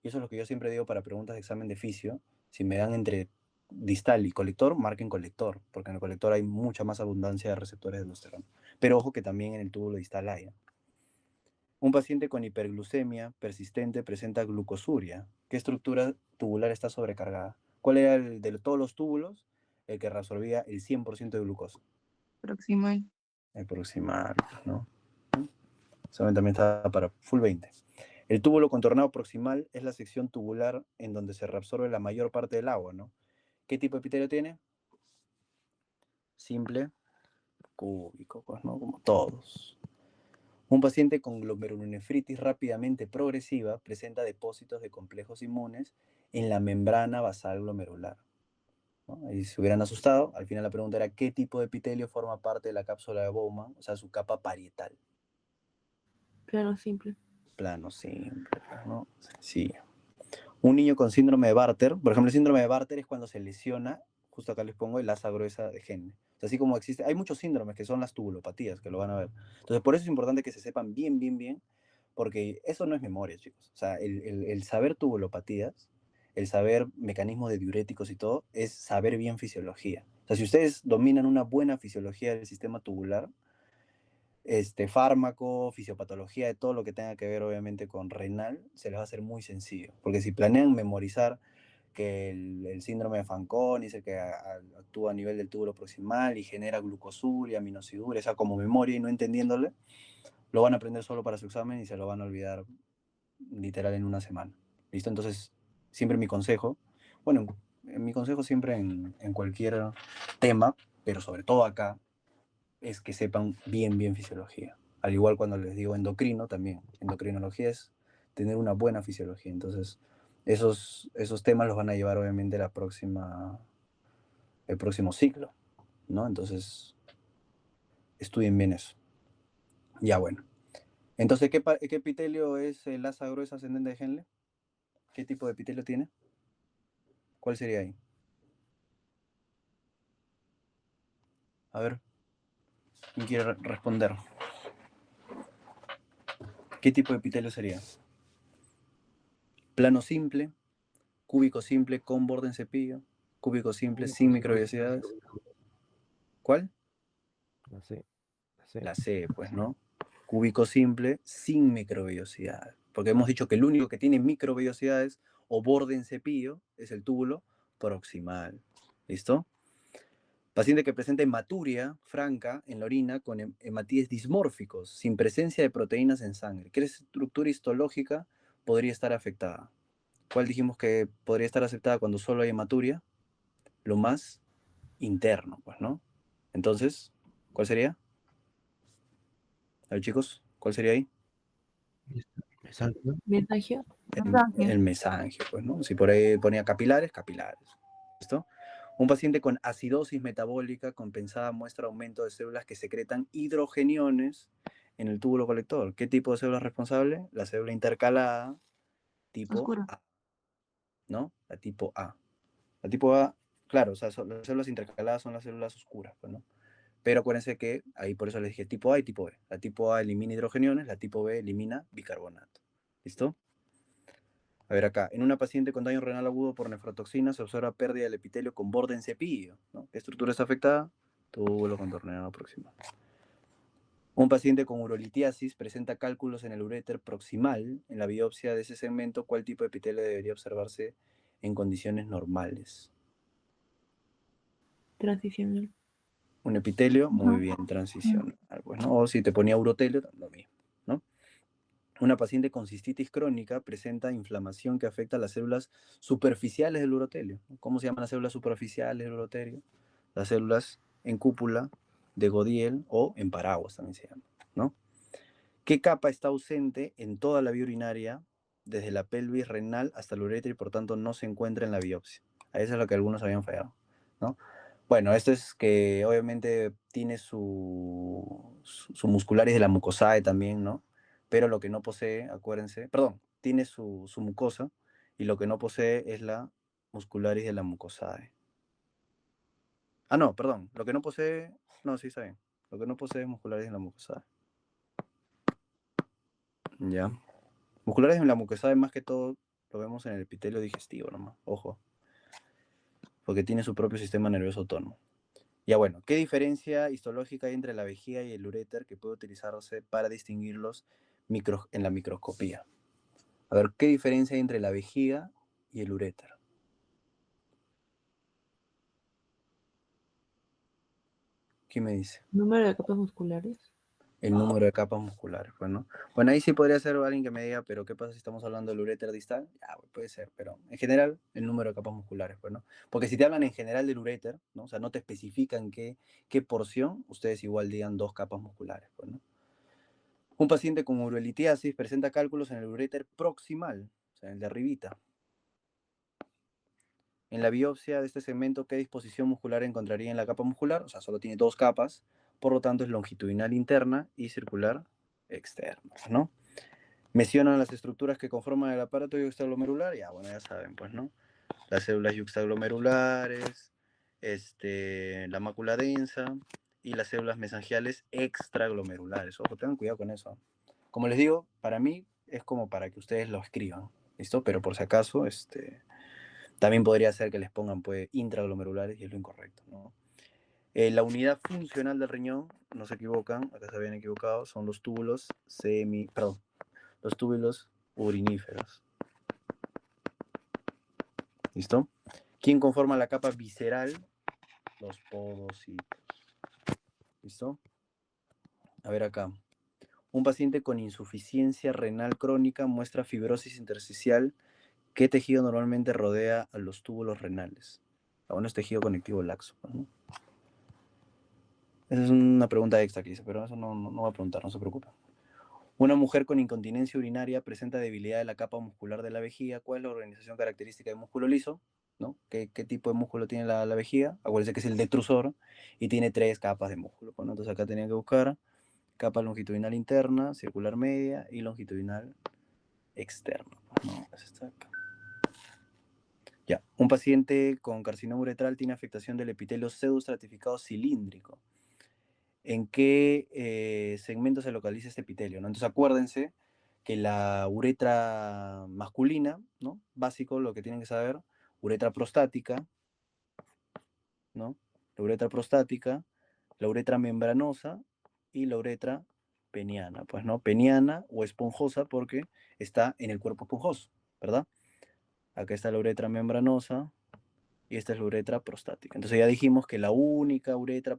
Y eso es lo que yo siempre digo para preguntas de examen de fisio. Si me dan entre distal y colector, marquen colector, porque en el colector hay mucha más abundancia de receptores de aldosterona. Pero ojo que también en el túbulo distal hay. Un paciente con hiperglucemia persistente presenta glucosuria. ¿Qué estructura tubular está sobrecargada? ¿Cuál era el de todos los túbulos el que reabsorbía el 100% de glucosa? Proximal. El proximal, ¿no? También está para full 20. El túbulo contornado proximal es la sección tubular en donde se reabsorbe la mayor parte del agua, ¿no? ¿Qué tipo de epitelio tiene? Simple, cúbico, pues, ¿no? Como todos. Un paciente con glomerulonefritis rápidamente progresiva presenta depósitos de complejos inmunes en la membrana basal glomerular, ¿no? Ahí se hubieran asustado. Al final la pregunta era ¿qué tipo de epitelio forma parte de la cápsula de Bowman? O sea, su capa parietal. Plano simple. Plano simple, ¿no? Sencillo. Un niño con síndrome de Bartter, por ejemplo, el síndrome de Bartter es cuando se lesiona, justo acá les pongo el asa gruesa de Henle. O sea, así como existe, hay muchos síndromes que son las tubulopatías, que lo van a ver. Entonces, por eso es importante que se sepan bien, bien, bien, porque eso no es memoria, chicos. O sea, el saber tubulopatías, el saber mecanismos de diuréticos y todo, es saber bien fisiología. O sea, si ustedes dominan una buena fisiología del sistema tubular, fármaco, fisiopatología, de todo lo que tenga que ver obviamente con renal, se les va a hacer muy sencillo. Porque si planean memorizar que el síndrome de Fanconi es el que actúa a nivel del túbulo proximal y genera glucosuria, aminosiduria, o sea, como memoria y no entendiéndole, lo van a aprender solo para su examen y se lo van a olvidar literal en una semana. ¿Listo? Entonces, siempre mi consejo, bueno, en mi consejo siempre en cualquier tema, pero sobre todo acá, es que sepan bien, bien fisiología. Al igual cuando les digo endocrino, también. Endocrinología es tener una buena fisiología. Entonces, esos temas los van a llevar obviamente el próximo ciclo, ¿no? Entonces, estudien bien eso. Ya, bueno. Entonces, ¿qué epitelio es el asa gruesa ascendente de Henle? ¿Qué tipo de epitelio tiene? ¿Cuál sería ahí? A ver. ¿Quién quiere responder? ¿Qué tipo de epitelio sería? Plano simple, cúbico simple con borde en cepillo, cúbico simple sin microvellosidades. ¿Cuál? La C. La C. La C, pues, ¿no? Cúbico simple sin microvellosidades. Porque hemos dicho que el único que tiene microvellosidades o borde en cepillo es el túbulo proximal. ¿Listo? Paciente que presenta hematuria franca en la orina con hematíes dismórficos, sin presencia de proteínas en sangre. ¿Qué estructura histológica podría estar afectada? ¿Cuál dijimos que podría estar afectada cuando solo hay hematuria? Lo más interno, pues, ¿no? Entonces, ¿cuál sería? A ver, chicos, ¿cuál sería ahí? Mesangio. Mesangio. El mesangio, pues, ¿no? Si por ahí ponía capilares, capilares. ¿Listo? Un paciente con acidosis metabólica compensada muestra aumento de células que secretan hidrogeniones en el túbulo colector. ¿Qué tipo de célula es responsable? La célula intercalada tipo Oscura. A, ¿no? La tipo A. La tipo A, claro, o sea, las células intercaladas son las células oscuras, pues, ¿no? Pero acuérdense que ahí por eso les dije tipo A y tipo B. La tipo A elimina hidrogeniones, la tipo B elimina bicarbonato. ¿Listo? A ver acá, en una paciente con daño renal agudo por nefrotoxina se observa pérdida del epitelio con borde en cepillo, ¿no? ¿Qué estructura está afectada? Túbulo contorneado proximal. Un paciente con urolitiasis presenta cálculos en el uréter proximal. En la biopsia de ese segmento, ¿cuál tipo de epitelio debería observarse en condiciones normales? Transicional. Un epitelio muy bien transicional, pues, ¿no? O si te ponía urotelio, lo mismo, ¿no? Una paciente con cistitis crónica presenta inflamación que afecta a las células superficiales del urotelio. ¿Cómo se llaman las células superficiales del urotelio? Las células en cúpula de Godiel o en paraguas también se llama, ¿no? ¿Qué capa está ausente en toda la vía urinaria desde la pelvis renal hasta el uretra y por tanto no se encuentra en la biopsia? A eso es lo que algunos habían fallado, ¿no? Bueno, esto es que obviamente tiene su muscularis de la mucosae también, ¿no? Pero lo que no posee, acuérdense, perdón, tiene su mucosa y lo que no posee es la muscularis de la mucosae. Ah, no, perdón, lo que no posee, no, sí está bien. Lo que no posee es muscularis de la mucosae. Ya. Musculares en la mucosa, más que todo, lo vemos en el epitelio digestivo nomás, ojo, porque tiene su propio sistema nervioso autónomo. Ya bueno, ¿qué diferencia histológica hay entre la vejiga y el uréter que puede utilizarse para distinguirlos en la microscopía? A ver, ¿qué diferencia hay entre la vejiga y el uréter? ¿Quién me dice? Número de capas musculares. El número de capas musculares, pues, ¿no? Bueno, ahí sí podría ser alguien que me diga, pero ¿qué pasa si estamos hablando del uréter distal? Ya, pues, puede ser, pero en general, el número de capas musculares, pues, ¿no? Porque si te hablan en general del uréter, ¿no? O sea, no te especifican qué porción, ustedes igual digan 2 capas musculares, pues, ¿no? Un paciente con urolitiasis presenta cálculos en el uréter proximal, o sea, en el de arribita. En la biopsia de este segmento, ¿qué disposición muscular encontraría en la capa muscular? O sea, solo tiene 2 capas, por lo tanto es longitudinal interna y circular externa, ¿no? Mencionan las estructuras que conforman el aparato yuxtaglomerular, ya, bueno, ya saben, pues, ¿no? Las células yuxtaglomerulares, la mácula densa y las células mesangiales extraglomerulares. Ojo, tengan cuidado con eso. Como les digo, para mí es como para que ustedes lo escriban, ¿listo? Pero por si acaso, también podría ser que les pongan, pues, intraglomerulares y es lo incorrecto, ¿no? La unidad funcional del riñón, no se equivocan, acá se habían equivocado, son los túbulos los túbulos uriníferos. ¿Listo? ¿Quién conforma la capa visceral? Los podocitos. ¿Listo? A ver acá. Un paciente con insuficiencia renal crónica muestra fibrosis intersticial. ¿Qué tejido normalmente rodea a los túbulos renales? Bueno, es tejido conectivo laxo, ¿no? Esa es una pregunta extra que hice, pero eso no voy a preguntar, no se preocupen. Una mujer con incontinencia urinaria presenta debilidad de la capa muscular de la vejiga. ¿Cuál es la organización característica del músculo liso? ¿No? ¿Qué tipo de músculo tiene la vejiga? Acuérdense que es el detrusor y tiene 3 capas de músculo. Bueno, entonces acá tenía que buscar capa longitudinal interna, circular media y longitudinal externa. No, esa está acá. Ya, un paciente con carcinoma uretral tiene afectación del epitelio pseudoestratificado cilíndrico. en qué segmento se localiza este epitelio, ¿no? Entonces acuérdense que la uretra masculina, ¿no? Básico, lo que tienen que saber, uretra prostática, ¿no? La uretra prostática, la uretra membranosa y la uretra peniana, pues, ¿no? Peniana o esponjosa porque está en el cuerpo esponjoso, ¿verdad? Acá está la uretra membranosa y esta es la uretra prostática. Entonces ya dijimos que la única uretra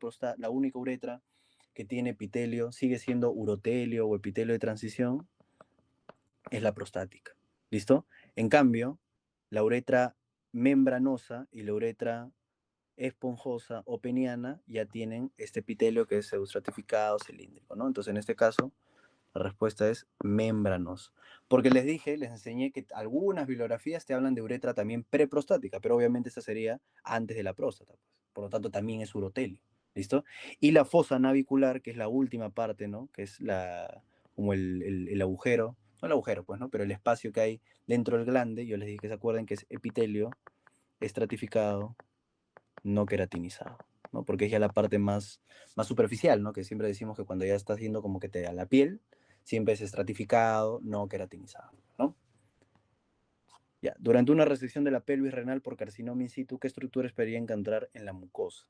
que tiene epitelio, sigue siendo urotelio o epitelio de transición, es la prostática. ¿Listo? En cambio, la uretra membranosa y la uretra esponjosa o peniana ya tienen este epitelio que es pseudoestratificado cilíndrico, ¿no? Entonces, en este caso, la respuesta es membranoso. Porque les dije, les enseñé que algunas bibliografías te hablan de uretra también preprostática, pero obviamente esta sería antes de la próstata, pues. Por lo tanto, también es urotelio. ¿Listo? Y la fosa navicular, que es la última parte, ¿no? Que es como el agujero, no el agujero, pues, ¿no? Pero el espacio que hay dentro del glande, yo les dije que se acuerden que es epitelio estratificado, no queratinizado, ¿no? Porque es ya la parte más superficial, ¿no? Que siempre decimos que cuando ya está haciendo como que te da la piel, siempre es estratificado, no queratinizado, ¿no? Ya, durante una resección de la pelvis renal por carcinoma in situ, ¿qué estructura esperaría encontrar en la mucosa?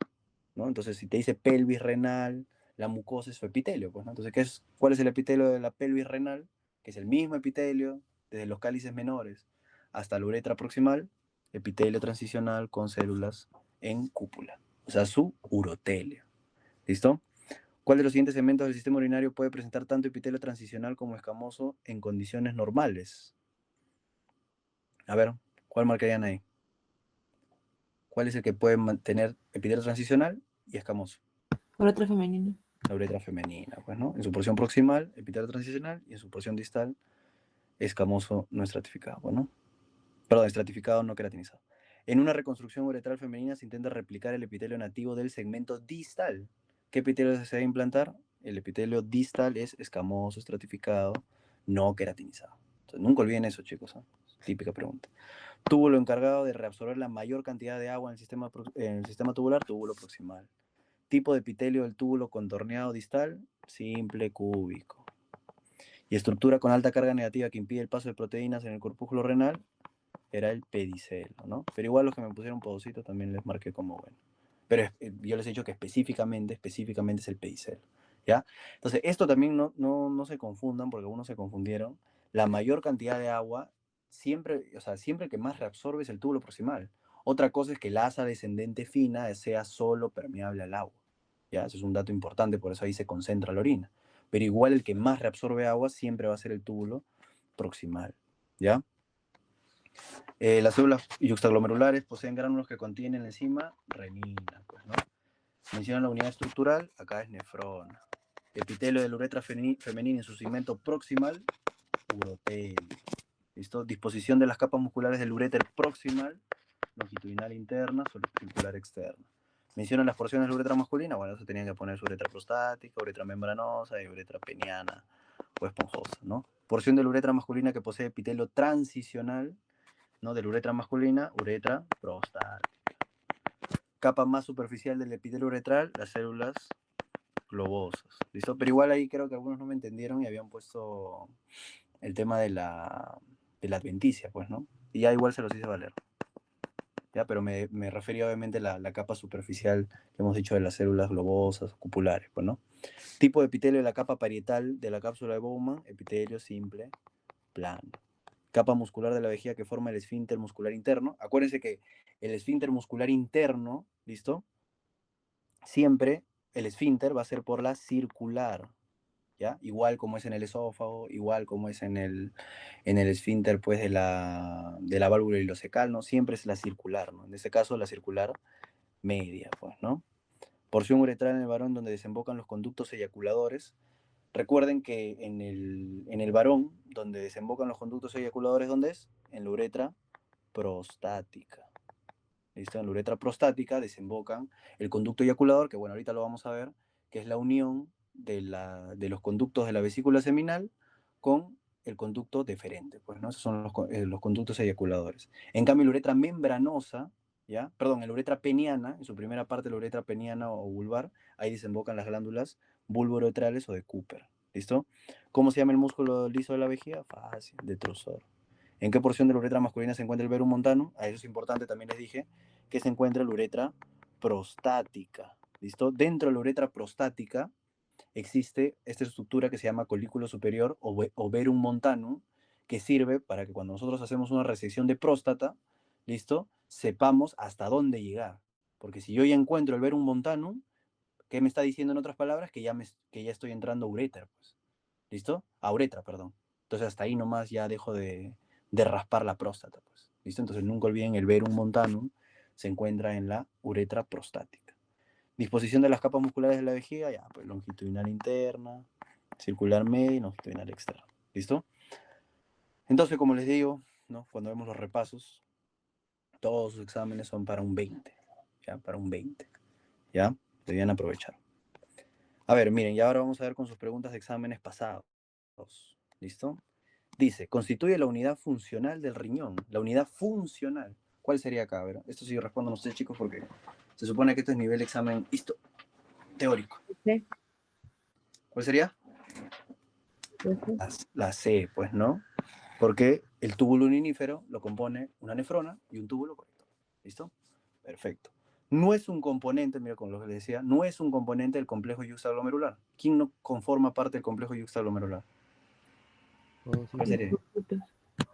¿No? Entonces, si te dice pelvis renal, la mucosa es su epitelio, pues, ¿no? Entonces, ¿cuál es el epitelio de la pelvis renal? Que es el mismo epitelio desde los cálices menores hasta la uretra proximal, epitelio transicional con células en cúpula, o sea, su urotelio. ¿Listo? ¿Cuál de los siguientes segmentos del sistema urinario puede presentar tanto epitelio transicional como escamoso en condiciones normales? A ver, ¿cuál marcarían ahí? ¿Cuál es el que puede mantener epitelio transicional y escamoso? Uretra femenina. La uretra femenina, pues, ¿no? En su porción proximal, epitelio transicional, y en su porción distal, escamoso no estratificado, ¿no? Perdón, estratificado no queratinizado. En una reconstrucción uretral femenina se intenta replicar el epitelio nativo del segmento distal. ¿Qué epitelio se debe implantar? El epitelio distal es escamoso, estratificado, no queratinizado. Entonces, nunca olviden eso, chicos, ¿eh? Típica pregunta. Túbulo encargado de reabsorber la mayor cantidad de agua en el sistema tubular, túbulo proximal. Tipo de epitelio del túbulo contorneado distal, simple cúbico. Y estructura con alta carga negativa que impide el paso de proteínas en el corpúsculo renal, era el pedicelo, ¿no? Pero igual los que me pusieron podocito también les marqué como bueno. Pero yo les he dicho que específicamente es el pedicelo, ¿ya? Entonces, esto también no se confundan, porque algunos se confundieron. La mayor cantidad de agua, siempre, o sea, siempre que más reabsorbe es el túbulo proximal. Otra cosa es que la asa descendente fina sea solo permeable al agua, ¿ya? Eso es un dato importante, por eso ahí se concentra la orina. Pero igual el que más reabsorbe agua siempre va a ser el túbulo proximal, ¿ya? Las células yuxtaglomerulares poseen gránulos que contienen la enzima renina, pues, ¿no? Menciona la unidad estructural, acá es nefrona. Epitelio de la uretra femenina en su segmento proximal, urotelio. ¿Listo? Disposición de las capas musculares del uréter proximal, longitudinal interna, circular externa. Menciona las porciones de la uretra masculina, bueno, eso tenían que poner su uretra prostática, uretra membranosa y uretra peniana o esponjosa, ¿no? Porción de la uretra masculina que posee epitelio transicional, ¿no? De la uretra masculina, uretra prostática. Capa más superficial del epitelio uretral, las células globosas. ¿Listo? Pero igual ahí creo que algunos no me entendieron y habían puesto el tema de la adventicia, pues, ¿no? Y ya igual se los hice valer. ¿Ya? Pero me refería obviamente a la capa superficial que hemos dicho de las células globosas, cupulares, pues, ¿no? Tipo de epitelio de la capa parietal de la cápsula de Bowman, epitelio simple, plano. Capa muscular de la vejiga que forma el esfínter muscular interno. Acuérdense que el esfínter muscular interno, ¿listo? Siempre el esfínter va a ser por la circular, ¿ya? Igual como es en el esófago, igual como es en el esfínter, pues, de la válvula ileocecal, ¿no? Siempre es la circular, ¿no? En este caso, la circular media, pues, ¿no? Porción uretral en el varón donde desembocan los conductos eyaculadores. Recuerden que en el varón, donde desembocan los conductos eyaculadores, ¿dónde es? En la uretra prostática. ¿Listo? En la uretra prostática desembocan el conducto eyaculador, que bueno, ahorita lo vamos a ver, que es la unión de los conductos de la vesícula seminal con el conducto deferente, pues, ¿no? Esos son los conductos eyaculadores. En cambio, la uretra membranosa, ¿ya? Perdón, en la uretra peniana, en su primera parte, la uretra peniana o vulvar, ahí desembocan las glándulas bulbouretrales o de Cooper, ¿listo? ¿Cómo se llama el músculo liso de la vejiga? Fácil, detrusor. ¿En qué porción de la uretra masculina se encuentra el verum montanum? A eso es importante, también les dije, que se encuentra la uretra prostática, ¿listo? Dentro de la uretra prostática existe esta estructura que se llama colículo superior o verum montanum, que sirve para que cuando nosotros hacemos una resección de próstata, ¿listo? Sepamos hasta dónde llegar. Porque si yo ya encuentro el verum montanum, ¿qué me está diciendo en otras palabras? Que ya estoy entrando a uretra, pues. ¿Listo? A uretra, perdón. Entonces hasta ahí nomás ya dejo de raspar la próstata, pues. ¿Listo? Entonces nunca olviden el verum montanum se encuentra en la uretra prostática. Disposición de las capas musculares de la vejiga, ya, pues longitudinal interna, circular media y longitudinal externa. ¿Listo? Entonces, como les digo, ¿no? Cuando vemos los repasos, todos los exámenes son para un 20, ¿ya? Para un 20, ¿ya? Debían aprovechar. A ver, miren, y ahora vamos a ver con sus preguntas de exámenes pasados. ¿Listo? Dice, constituye la unidad funcional del riñón. La unidad funcional. ¿Cuál sería acá? A ver, esto sí responden ustedes, chicos, porque se supone que esto es nivel examen teórico. C. ¿Cuál sería? C. La C, pues, ¿no? Porque el túbulo urinífero lo compone una nefrona y un túbulo colector. ¿Listo? Perfecto. No es un componente, mira con lo que les decía, no es un componente del complejo yuxtaglomerular. ¿Quién no conforma parte del complejo yuxtaglomerular? ¿Cuál sería?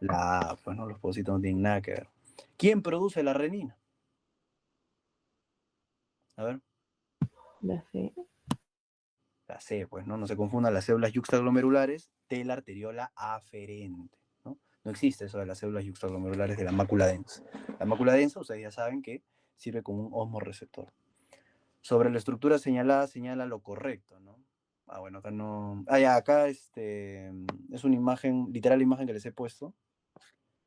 La, pues no, los pocitos no tienen nada que ver. ¿Quién produce la renina? A ver, La C. la C, pues, ¿no? No se confundan las células yuxtaglomerulares de la arteriola aferente, ¿no? No existe eso de las células yuxtaglomerulares de la mácula densa. La mácula densa, ustedes ya saben que sirve como un osmoreceptor. Sobre la estructura señalada, señala lo correcto, ¿no? Ah, bueno, acá no... Ah, ya, acá es una imagen, literal imagen que les he puesto,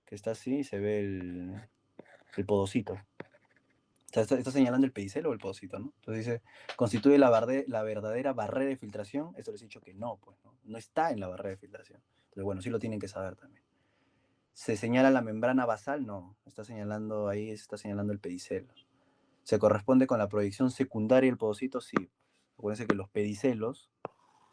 que está así y se ve el podocito. O sea, está señalando el pedicelo o el podocito, ¿no? Entonces dice, constituye la verdadera barrera de filtración. Esto les he dicho que no, pues, ¿no? No está en la barrera de filtración. Entonces, bueno, sí lo tienen que saber también. ¿Se señala la membrana basal? No, está señalando ahí, está señalando el pedicelo. ¿Se corresponde con la proyección secundaria del podocito? Sí. Acuérdense que los pedicelos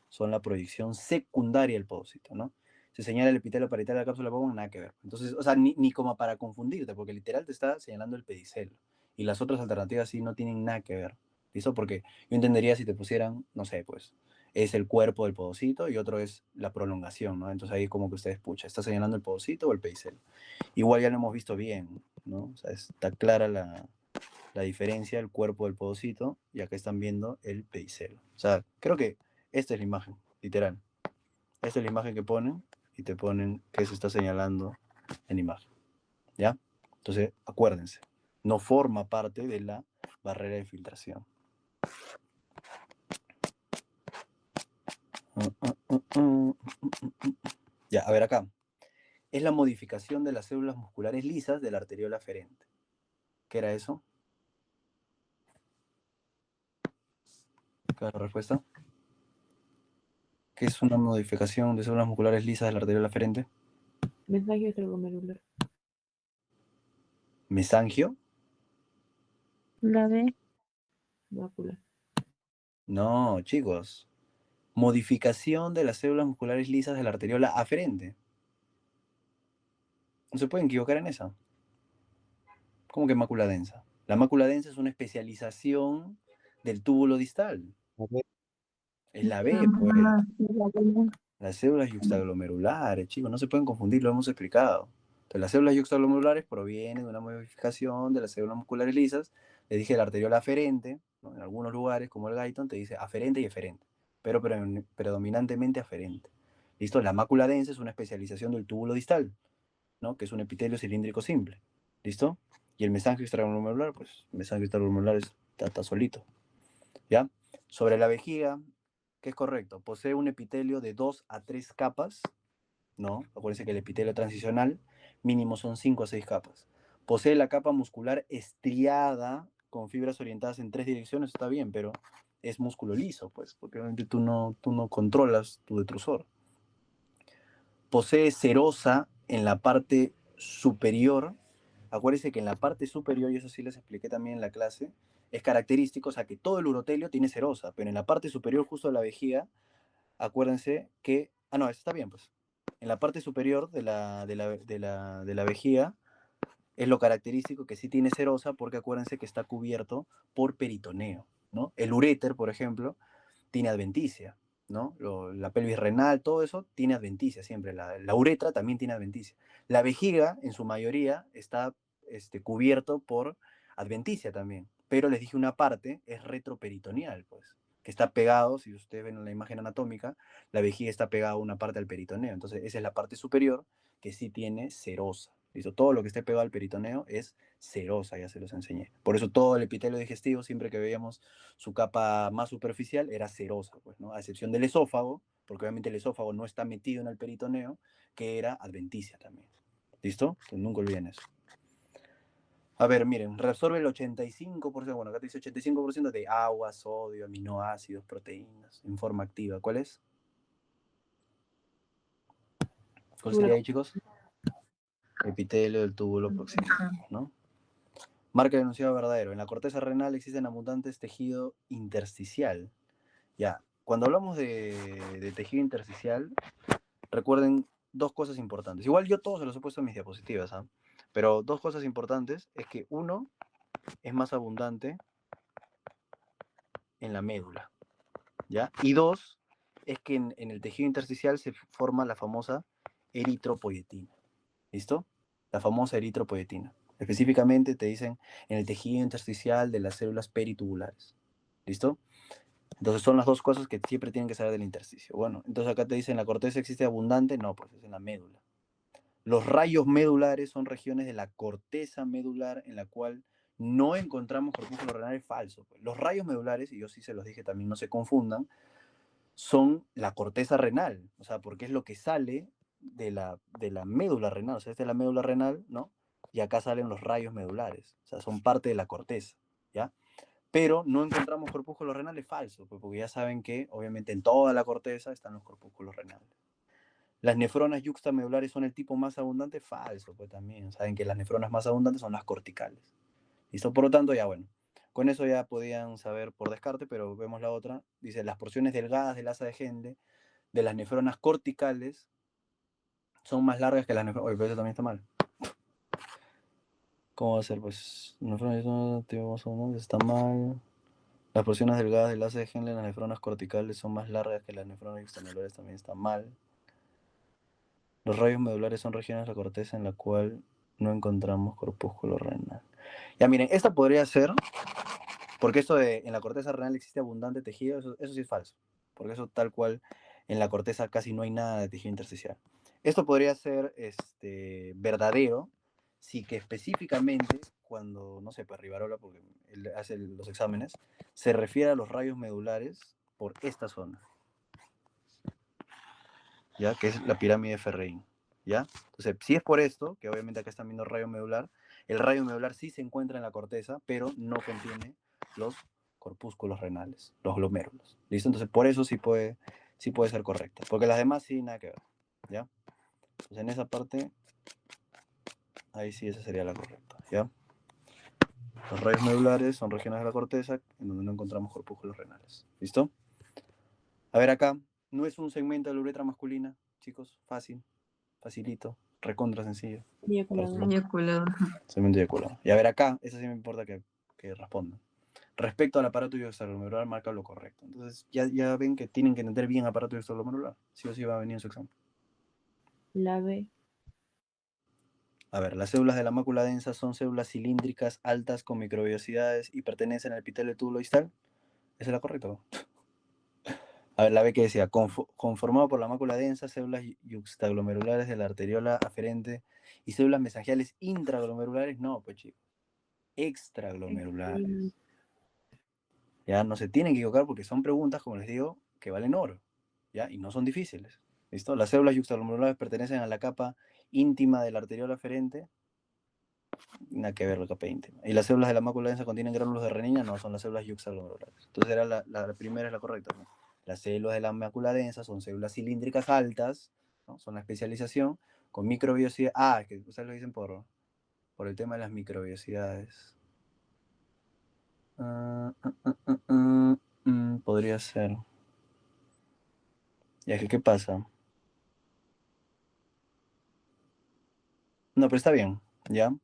son la proyección secundaria del podocito, ¿no? Se señala el epitelio parietal de la cápsula Bowman, nada que ver. Entonces, o sea, ni como para confundirte, porque literal te está señalando el pedicelo. Y las otras alternativas sí no tienen nada que ver. ¿Listo? Porque yo entendería si te pusieran, no sé, pues, es el cuerpo del podocito y otro es la prolongación, ¿no? Entonces ahí como que ustedes pucha, ¿está señalando el podocito o el pedicelo? Igual ya lo hemos visto bien, ¿no? O sea, está clara la diferencia del cuerpo del podocito y acá están viendo el pedicelo. O sea, creo que esta es la imagen, literal. Esta es la imagen que ponen y te ponen que se está señalando en imagen. ¿Ya? Entonces, acuérdense, no forma parte de la barrera de filtración. Ya, a ver acá. Es la modificación de las células musculares lisas de la arteriola aferente. ¿Qué era eso? ¿Qué es la respuesta? ¿Qué es una modificación de células musculares lisas de la arteriola aferente? Mensaje extraglomerular. ¿Mesangio? La B. Mácula. No, chicos. Modificación de las células musculares lisas de la arteriola aferente. No se pueden equivocar en esa. ¿Cómo que mácula densa? La mácula densa es una especialización del túbulo distal. Es la B, pues. Las células yuxtaglomerulares, chicos, no se pueden confundir, lo hemos explicado. Entonces, las células yuxtaglomerulares provienen de una modificación de las células musculares lisas. Les dije la arteriola aferente, ¿no? En algunos lugares, como el Guyton, te dice aferente y eferente, pero predominantemente aferente. ¿Listo? La mácula densa es una especialización del túbulo distal, ¿no? Que es un epitelio cilíndrico simple. ¿Listo? Y el mesangio extraglomerular, pues el mesangio extraglomerular está solito. ¿Ya? Sobre la vejiga, ¿qué es correcto? Posee un epitelio de 2 a 3 capas, ¿no? Acuérdense que el epitelio transicional mínimo son 5 a 6 capas. Posee la capa muscular estriada con fibras orientadas en 3 direcciones, está bien, pero es músculo liso, pues, porque obviamente tú no controlas tu detrusor. Posee serosa en la parte superior, acuérdense que en la parte superior, y eso sí les expliqué también en la clase, es característico, o sea, que todo el urotelio tiene serosa, pero en la parte superior justo de la vejiga, acuérdense que, no, eso está bien, pues. En la parte superior de la vejiga es lo característico que sí tiene serosa, porque acuérdense que está cubierto por peritoneo, ¿no? El uréter, por ejemplo, tiene adventicia, ¿no? La pelvis renal, todo eso tiene adventicia siempre. La uretra también tiene adventicia. La vejiga, en su mayoría, está cubierto por adventicia también. Pero les dije una parte, es retroperitoneal, pues, que está pegado, si ustedes ven en la imagen anatómica, la vejiga está pegada a una parte del peritoneo. Entonces, esa es la parte superior que sí tiene serosa. ¿Listo? Todo lo que esté pegado al peritoneo es serosa, ya se los enseñé. Por eso todo el epitelio digestivo, siempre que veíamos su capa más superficial, era serosa, pues, ¿no? A excepción del esófago, porque obviamente el esófago no está metido en el peritoneo, que era adventicia también. ¿Listo? Entonces, nunca olviden eso. A ver, miren, reabsorbe el 85%, bueno, acá te dice 85% de agua, sodio, aminoácidos, proteínas, en forma activa. ¿Cuál es? ¿Cuál sería ahí, chicos? Epitelio del túbulo proximal, ¿no? Marca el enunciado verdadero. En la corteza renal existen abundantes tejido intersticial. Ya, cuando hablamos de tejido intersticial, recuerden dos cosas importantes. Igual yo todos se los he puesto en mis diapositivas, ¿ah? Pero dos cosas importantes es que uno es más abundante en la médula, ¿ya? Y dos es que en el tejido intersticial se forma la famosa eritropoyetina. ¿Listo? La famosa eritropoyetina. Específicamente te dicen en el tejido intersticial de las células peritubulares. ¿Listo? Entonces son las dos cosas que siempre tienen que saber del intersticio. Bueno, entonces acá te dicen, ¿la corteza existe abundante? No, pues es en la médula. Los rayos medulares son regiones de la corteza medular en la cual no encontramos corpúsculos renales falsos. Pues. Los rayos medulares, y yo sí se los dije también, no se confundan, son la corteza renal, o sea, porque es lo que sale de la médula renal, o sea, esta es la médula renal, ¿no? Y acá salen los rayos medulares, o sea, son parte de la corteza, ¿ya? Pero no encontramos corpúsculos renales falsos, pues porque ya saben que obviamente en toda la corteza están los corpúsculos renales. Las nefronas yuxtamedulares son el tipo más abundante, falso, pues también. Saben que las nefronas más abundantes son las corticales. ¿Listo? Por lo tanto, ya bueno, con eso ya podían saber por descarte, pero vemos la otra. Dice, las porciones delgadas del asa de Henle de las nefronas corticales son más largas que las nefronas... Oye, pero eso también está mal. ¿Cómo va a ser? Pues, nefronas está mal. Las porciones delgadas del asa de Henle de las nefronas corticales son más largas que las nefronas yuxtamedulares, también está mal. Los rayos medulares son regiones de la corteza en la cual no encontramos corpúsculo renal. Ya miren, esta podría ser, porque esto de en la corteza renal existe abundante tejido, eso sí es falso, porque eso tal cual en la corteza casi no hay nada de tejido intersticial. Esto podría ser verdadero si que específicamente cuando, no sé, pues Rivarola, porque él hace los exámenes, se refiere a los rayos medulares por esta zona, ¿ya? Que es la pirámide de Ferrein, ¿ya? Entonces, si es por esto, que obviamente acá están viendo el rayo medular sí se encuentra en la corteza, pero no contiene los corpúsculos renales, los glomérulos, ¿listo? Entonces, por eso sí puede ser correcta, porque las demás sí, nada que ver, ¿ya? Entonces, en esa parte, ahí sí esa sería la correcta, ¿ya? Los rayos medulares son regiones de la corteza en donde no encontramos corpúsculos renales, ¿listo? A ver acá, no es un segmento de la uretra masculina, chicos, fácil. Facilito, recontra sencillo. Eyaculado. Eyaculado. Segmento eyaculado. Y a ver acá, eso sí me importa que respondan. Respecto al aparato extraglomerular, marca lo correcto. Entonces, ya ven que tienen que entender bien aparato extraglomerular. Sí o sí va a venir en su examen. La B. A ver, las células de la mácula densa son células cilíndricas altas con microbiosidades y pertenecen al epitelio del túbulo distal. ¿Esa es la correcta? ¿No? A ver, la B que decía, conformado por la mácula densa, células yuxtaglomerulares de la arteriola aferente y células mesangiales intraglomerulares. No, pues chicos. Extraglomerulares. Ya no se tienen que equivocar porque son preguntas, como les digo, que valen oro, ¿ya? Y no son difíciles. ¿Listo? Las células yuxtaglomerulares pertenecen a la capa íntima de la arteriola aferente. Nada que ver la capa íntima. Y las células de la mácula densa contienen gránulos de renina, no, son las células yuxtaglomerulares. Entonces era la primera es la correcta, ¿no? Las células de la mácula densa son células cilíndricas altas, ¿no? Son la especialización, con microbiosidad. Ah, es que ustedes lo dicen por el tema de las microvellosidades. Podría ser. Ya que, ¿qué pasa? No, pero está bien, ¿ya?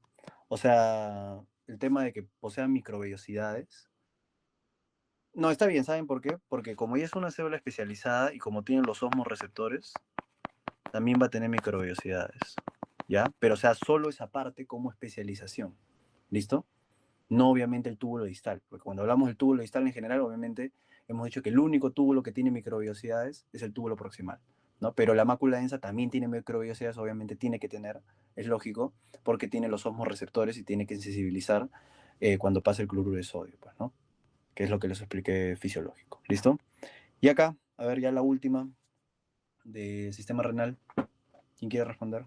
O sea, el tema de que posean microvellosidades. No, está bien, ¿saben por qué? Porque como ella es una célula especializada y como tiene los osmoreceptores, también va a tener microvellosidades, ¿ya? Pero, o sea, solo esa parte como especialización, ¿listo? No obviamente el túbulo distal, porque cuando hablamos del túbulo distal en general, obviamente hemos dicho que el único túbulo que tiene microvellosidades es el túbulo proximal, ¿no? Pero la mácula densa también tiene microvellosidades, obviamente tiene que tener, es lógico, porque tiene los osmoreceptores y tiene que sensibilizar cuando pasa el cloruro de sodio, pues, ¿no? Que es lo que les expliqué fisiológico, ¿listo? Y acá, a ver, ya la última de sistema renal. ¿Quién quiere responder?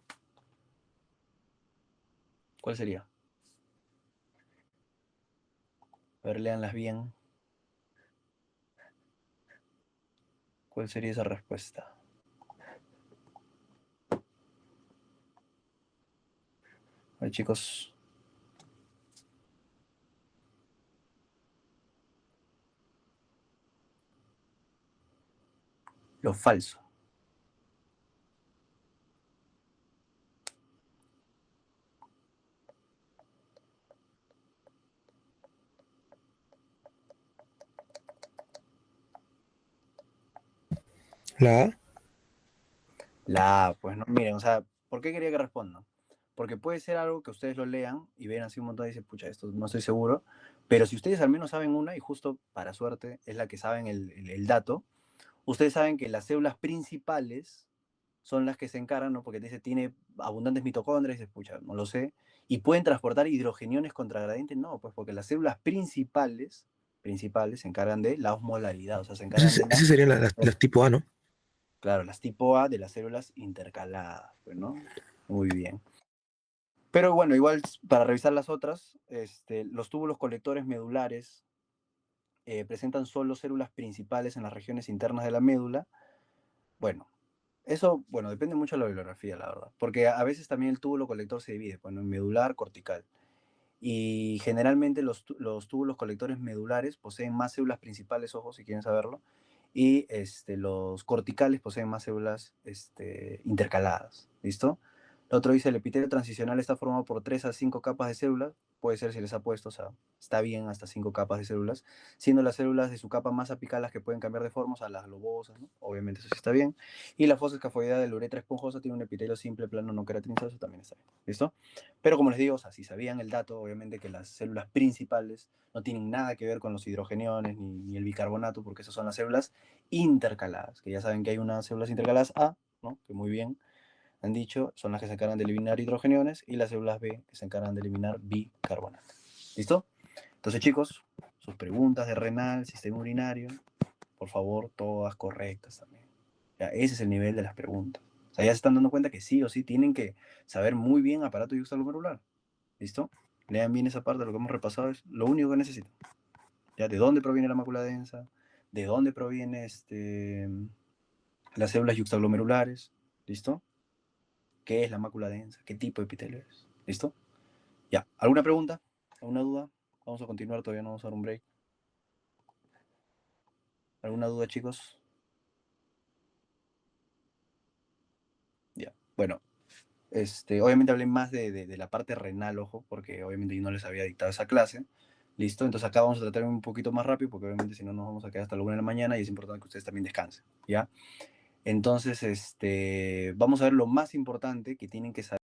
¿Cuál sería? A ver, léanlas bien. ¿Cuál sería esa respuesta? A ver, chicos. Lo falso. La A. La A, pues no, miren, o sea, ¿por qué quería que respondan? Porque puede ser algo que ustedes lo lean y vean así un montón y dicen, pucha, esto no estoy seguro, pero si ustedes al menos saben una, y justo para suerte es la que saben el dato, ustedes saben que las células principales son las que se encargan, ¿no? Porque te dice, tiene abundantes mitocondrias, y dices, pucha, no lo sé, y pueden transportar hidrogeniones contragradientes, no, pues porque las células principales se encargan de la osmolaridad, o sea, se encargan de Esas serían las tipo A, ¿no? claro, las tipo A de las células intercaladas, pues, ¿no? Muy bien. Pero bueno, igual para revisar las otras, los túbulos colectores medulares presentan solo células principales en las regiones internas de la médula. Bueno, eso, bueno, depende mucho de la bibliografía, la verdad, porque a veces también el túbulo colector se divide, bueno, en medular, cortical. Y generalmente los túbulos colectores medulares poseen más células principales, ojo, si quieren saberlo, y los corticales poseen más células intercaladas, ¿listo? Lo otro dice, el epitelio transicional está formado por 3 a 5 capas de células, puede ser si les ha puesto, o sea, está bien hasta 5 capas de células, siendo las células de su capa más apical las que pueden cambiar de forma, o sea, las globosas, ¿no? Obviamente eso sí está bien, y la fosa escafoidea de la uretra esponjosa tiene un epitelio simple, plano, no queratinizado, eso también está bien, ¿listo? Pero como les digo, o sea, si sabían el dato, obviamente que las células principales no tienen nada que ver con los hidrogeniones ni el bicarbonato, porque esas son las células intercaladas, que ya saben que hay unas células intercaladas A, ¿no? Que muy bien han dicho, son las que se encargan de eliminar hidrogeniones, y las células B, que se encargan de eliminar bicarbonato. ¿Listo? Entonces, chicos, sus preguntas de renal, sistema urinario, por favor, todas correctas también. Ya, ese es el nivel de las preguntas. O sea, ya se están dando cuenta que sí o sí tienen que saber muy bien aparato yuxtaglomerular. ¿Listo? Lean bien esa parte de lo que hemos repasado, es lo único que necesitan. ¿Ya? ¿De dónde proviene la mácula densa? ¿De dónde proviene las células yuxtaglomerulares? ¿Listo? ¿Qué es la mácula densa? ¿Qué tipo de epitelio es? ¿Listo? Ya. ¿Alguna pregunta? ¿Alguna duda? Vamos a continuar, todavía no vamos a dar un break. ¿Alguna duda, chicos? Ya. Bueno, obviamente hablé más de la parte renal, ojo, porque obviamente yo no les había dictado esa clase. ¿Listo? Entonces acá vamos a tratar un poquito más rápido, porque obviamente si no nos vamos a quedar hasta la 1 de la mañana y es importante que ustedes también descansen, ¿ya? Entonces, vamos a ver lo más importante que tienen que saber.